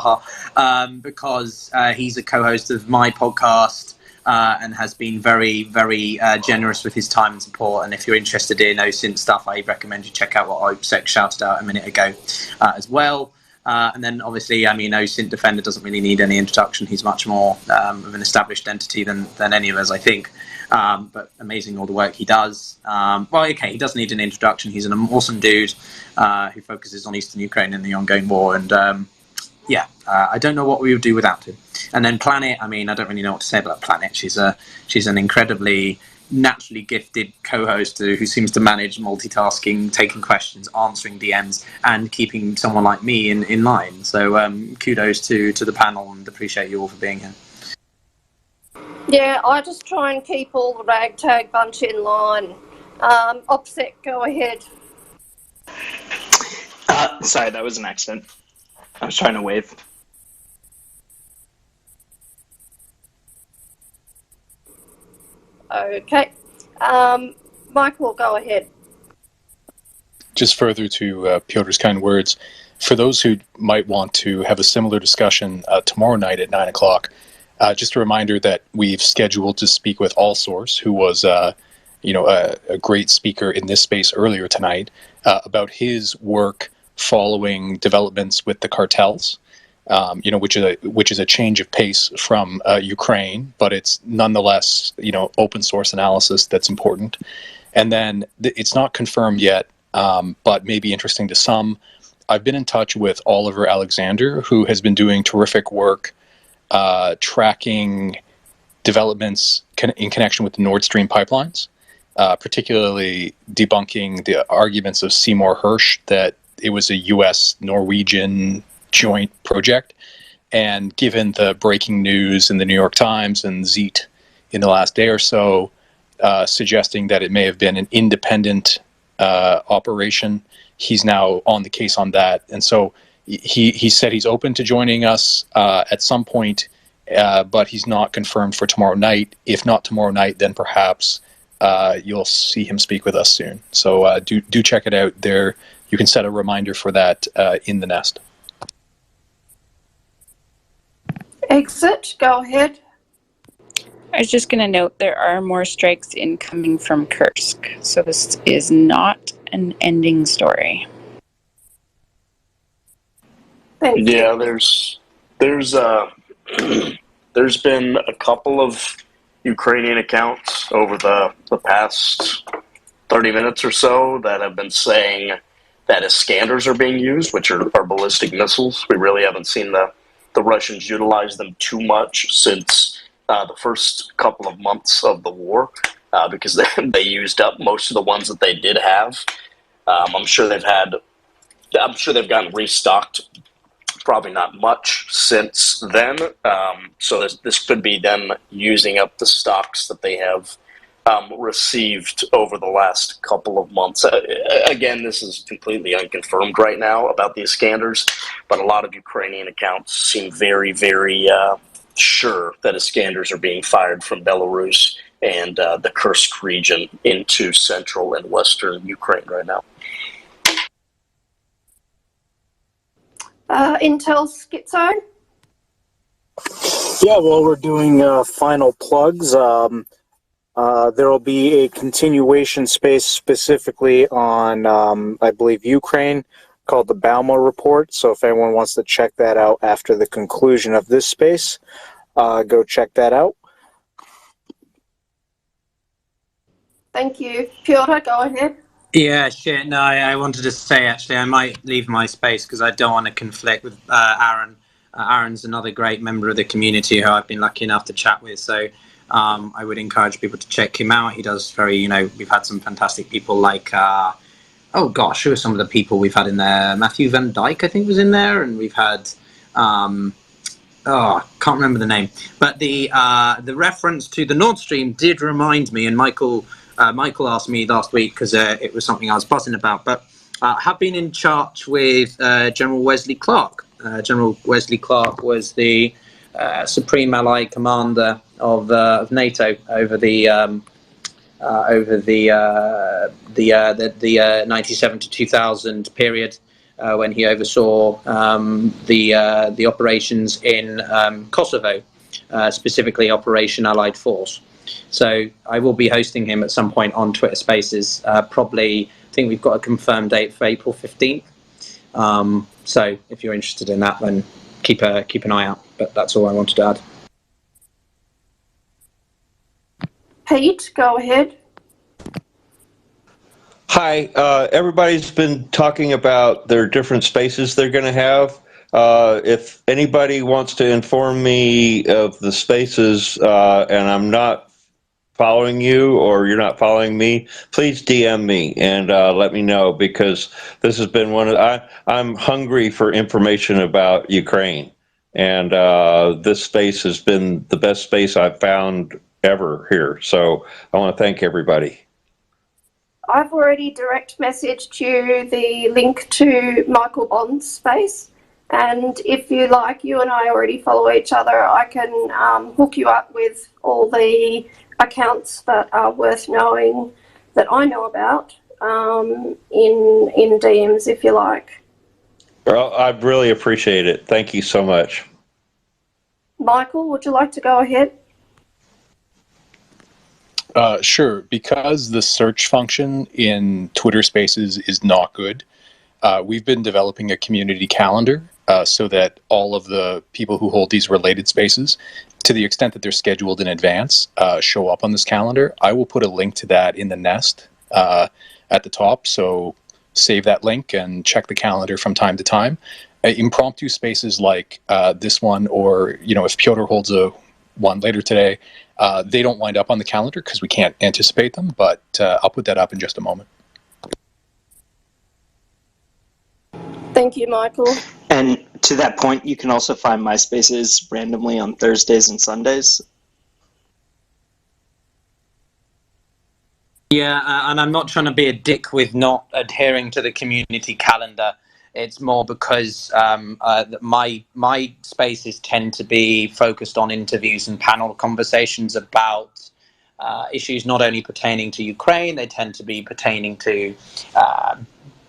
Speaker 8: because he's a co-host of my podcast and has been very, very generous with his time and support. And if you're interested in OSINT stuff, I recommend you check out what OPSEC shouted out a minute ago as well. And then obviously, OSINT-Defender doesn't really need any introduction. He's much more of an established entity than any of us, I think. But amazing all the work he does. He doesn't need an introduction. He's an awesome dude who focuses on Eastern Ukraine and the ongoing war. And I don't know what we would do without him. And then Planet, I don't really know what to say about Planet. She's an incredibly naturally gifted co-host who seems to manage multitasking, taking questions, answering DMs, and keeping someone like me in line. So kudos to the panel, and appreciate you all for being here.
Speaker 2: Yeah, I just try and keep all the ragtag bunch in line. OPSEC, go ahead.
Speaker 6: Sorry, that was an accident. I was trying to wave.
Speaker 2: Okay. Michael, go ahead.
Speaker 7: Just further to Piotr's kind words, for those who might want to have a similar discussion tomorrow night at 9 o'clock, just a reminder that we've scheduled to speak with Allsource, who was a great speaker in this space earlier tonight, about his work following developments with the cartels, which is a change of pace from Ukraine, but it's nonetheless, open source analysis that's important. And then it's not confirmed yet, but may be interesting to some. I've been in touch with Oliver Alexander, who has been doing terrific work tracking developments in connection with the Nord Stream pipelines, particularly debunking the arguments of Seymour Hersh that it was a U.S.-Norwegian joint project. And given the breaking news in the New York Times and Zeet in the last day or so, suggesting that it may have been an independent operation, he's now on the case on that. And so he said he's open to joining us at some point, but he's not confirmed for tomorrow night. If not tomorrow night, then perhaps you'll see him speak with us soon. So do check it out there. You can set a reminder for that in the nest.
Speaker 2: Exit, go ahead.
Speaker 5: I was just going to note there are more strikes incoming from Kursk, so this is not an ending story.
Speaker 4: Yeah, there's been a couple of Ukrainian accounts over the past 30 minutes or so that have been saying that Iskanders are being used, which are ballistic missiles. We really haven't seen the Russians utilize them too much since the first couple of months of the war because they used up most of the ones that they did have. I'm sure they've gotten restocked. Probably not much since then. So this could be them using up the stocks that they have received over the last couple of months. Again, this is completely unconfirmed right now about these Iskanders, but a lot of Ukrainian accounts seem very, very sure that Iskanders are being fired from Belarus and the Kursk region into central and western Ukraine right now.
Speaker 2: Intel Schizo?
Speaker 10: Yeah, well, we're doing final plugs. There will be a continuation space specifically on, I believe, Ukraine, called the Balmo Report. So if anyone wants to check that out after the conclusion of this space, go check that out.
Speaker 2: Thank you. Piotr, go ahead.
Speaker 8: Yeah, shit. No, I wanted to say, actually, I might leave my space because I don't want to conflict with Aaron. Aaron's another great member of the community who I've been lucky enough to chat with. So I would encourage people to check him out. He does we've had some fantastic people like, oh gosh, who are some of the people we've had in there? Matthew Van Dyke, I think, was in there. And we've had, I can't remember the name. But the reference to the Nord Stream did remind me, and Michael asked me last week because it was something I was buzzing about, but have been in charge with General Wesley Clark. General Wesley Clark was the Supreme Allied Commander of NATO over the 97 to 2000 period when he oversaw the operations in Kosovo, specifically Operation Allied Force. So I will be hosting him at some point on Twitter Spaces. Probably, I think we've got a confirmed date for April 15th. So if you're interested in that, then keep an eye out. But that's all I wanted to add.
Speaker 2: Pete, go ahead.
Speaker 14: Hi, everybody's been talking about their different spaces they're going to have. If anybody wants to inform me of the spaces and I'm not following you or you're not following me, please DM me and let me know, because this has been I'm hungry for information about Ukraine, and this space has been the best space I've found ever here. So I want to thank everybody.
Speaker 2: I've already direct messaged you the link to Michael Bond's space, and if you like, you and I already follow each other, I can hook you up with all the accounts that are worth knowing that I know about in DMs, if you like.
Speaker 14: Well, I really appreciate it. Thank you so much.
Speaker 2: Michael, would you like to go ahead?
Speaker 7: Sure. Because the search function in Twitter Spaces is not good, we've been developing a community calendar so that all of the people who hold these related spaces, to the extent that they're scheduled in advance, show up on this calendar. I will put a link to that in the nest at the top, so save that link and check the calendar from time to time. Impromptu spaces like this one, or if Piotr holds one later today, they don't wind up on the calendar because we can't anticipate them, but I'll put that up in just a moment.
Speaker 2: Thank you, Michael.
Speaker 6: And to that point, you can also find my spaces randomly on Thursdays and Sundays.
Speaker 8: Yeah, and I'm not trying to be a dick with not adhering to the community calendar. It's more because my spaces tend to be focused on interviews and panel conversations about issues not only pertaining to Ukraine, they tend to be pertaining to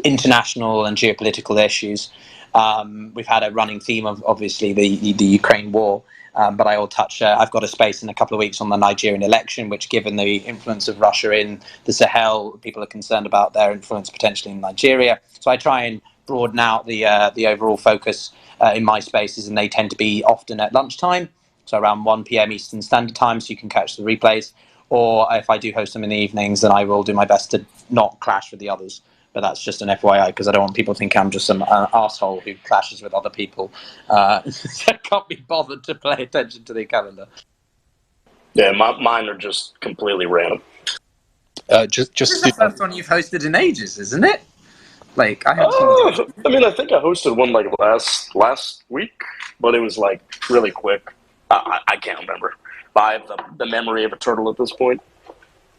Speaker 8: international and geopolitical issues. We've had a running theme of obviously the Ukraine war, but I will touch. I've got a space in a couple of weeks on the Nigerian election, which, given the influence of Russia in the Sahel, people are concerned about their influence potentially in Nigeria. So I try and broaden out the overall focus in my spaces, and they tend to be often at lunchtime, so around 1 p.m. Eastern Standard Time, so you can catch the replays. Or if I do host them in the evenings, then I will do my best to not clash with the others. But that's just an FYI, because I don't want people to think I'm just some asshole who clashes with other people. I can't be bothered to pay attention to the calendar.
Speaker 4: Yeah, mine are just completely random.
Speaker 8: This is the first one you've hosted in ages, isn't it? Like I haven't seen.
Speaker 4: I mean, I think I hosted one like last week, but it was like really quick. I can't remember. I have the memory of a turtle at this point.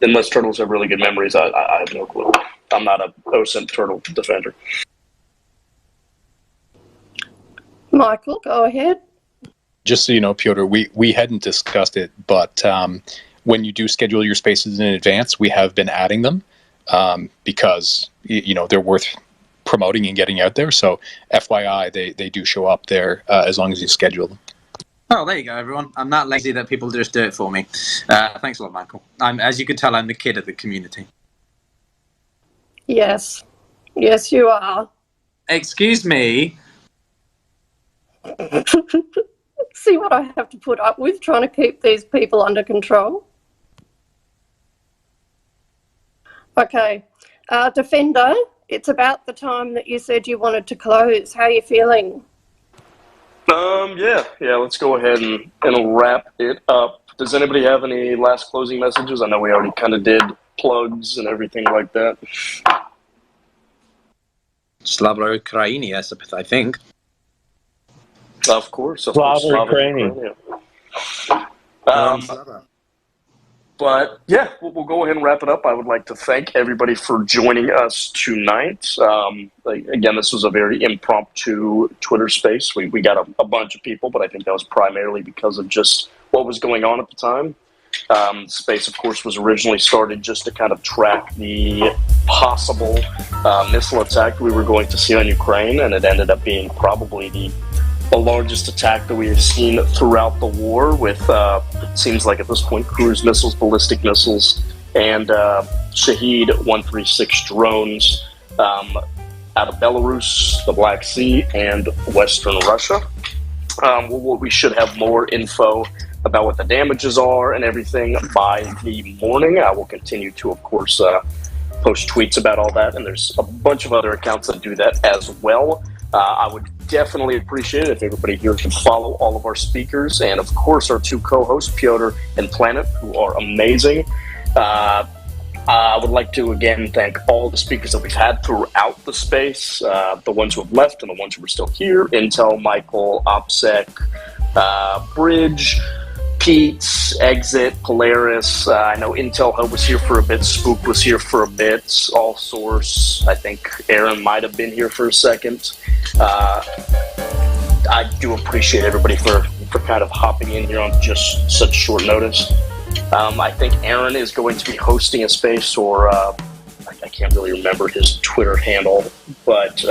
Speaker 4: Unless turtles have really good memories, I have no clue. I'm not a OSINT turtle defender.
Speaker 2: Michael, go ahead.
Speaker 7: Just so you know, Piotr, we hadn't discussed it, but when you do schedule your spaces in advance, we have been adding them because they're worth promoting and getting out there. So FYI, they do show up there as long as you schedule them.
Speaker 8: Oh, there you go, everyone. I'm that lazy that people just do it for me. Thanks a lot, Michael. As you can tell, I'm the kid of the community.
Speaker 2: Yes. Yes, you are.
Speaker 8: Excuse me.
Speaker 2: See what I have to put up with trying to keep these people under control. Okay. Defender, it's about the time that you said you wanted to close. How are you feeling?
Speaker 4: Yeah, let's go ahead and wrap it up. Does anybody have any last closing messages? I know we already kind of did plugs and everything like that.
Speaker 8: Slava Ukraini, I think.
Speaker 4: Of course.
Speaker 14: Slava Ukraini.
Speaker 4: But yeah, we'll go ahead and wrap it up. I would like to thank everybody for joining us tonight. Again, this was a very impromptu Twitter space. We got a bunch of people, but I think that was primarily because of just what was going on at the time. Space, of course, was originally started just to kind of track the possible missile attack we were going to see on Ukraine, and it ended up being probably the largest attack that we have seen throughout the war with, it seems like at this point, cruise missiles, ballistic missiles, and Shahed 136 drones out of Belarus, the Black Sea, and Western Russia. We should have more info about what the damages are and everything by the morning. I will continue to, of course, post tweets about all that, and there's a bunch of other accounts that do that as well. I would definitely appreciate it if everybody here can follow all of our speakers and, of course, our two co-hosts, Piotr and Planet, who are amazing. I would like to, again, thank all the speakers that we've had throughout the space, the ones who have left and the ones who are still here, Intel, Michael, OPSEC, Bridge, Pete, Exit, Polaris. I know Intel Hub was here for a bit. Spook was here for a bit. All Source. I think Aaron might have been here for a second. I do appreciate everybody for kind of hopping in here on just such short notice. I think Aaron is going to be hosting a space, or I can't really remember his Twitter handle, but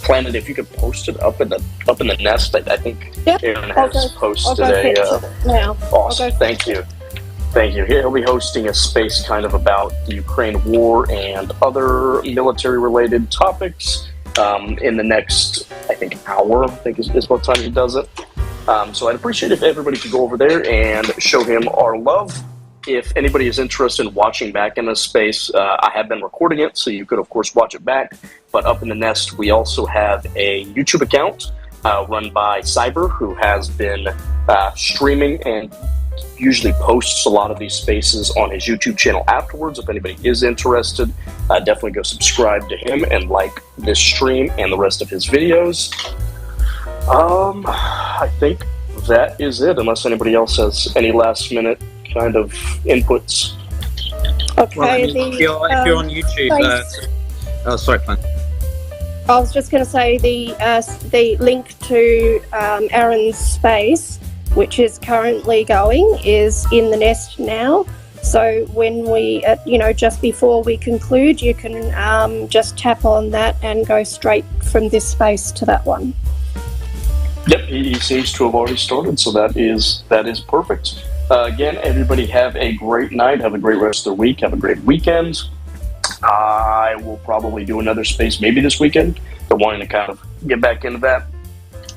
Speaker 4: Planet, if you could post it up in the nest, I think Aaron has posted
Speaker 2: now.
Speaker 4: Awesome. Thank you. He'll be hosting a space kind of about the Ukraine war and other military-related topics in the next, I think, hour. I think is what time he does it. So I'd appreciate if everybody could go over there and show him our love. If anybody is interested in watching back in this space, I have been recording it, so you could, of course, watch it back. But up in the nest, we also have a YouTube account run by Cyber, who has been streaming and usually posts a lot of these spaces on his YouTube channel afterwards. If anybody is interested, definitely go subscribe to him and like this stream and the rest of his videos. I think that is it, unless anybody else has any last-minute kind of inputs.
Speaker 2: Okay.
Speaker 8: Well, if you're on YouTube, oh, sorry, Plan.
Speaker 2: I was just going to say the link to Aaron's space, which is currently going, is in the nest now. So when we, just before we conclude, you can just tap on that and go straight from this space to that one.
Speaker 4: Yep, he seems to have already started, so that is perfect. Again, everybody have a great night, have a great rest of the week, have a great weekend. I will probably do another space maybe this weekend, but wanting to kind of get back into that.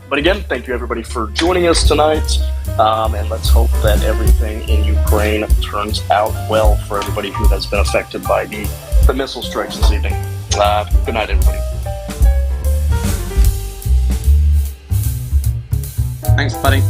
Speaker 4: But again, thank you everybody for joining us tonight, and let's hope that everything in Ukraine turns out well for everybody who has been affected by the missile strikes this evening. Good night, everybody.
Speaker 8: Thanks, buddy.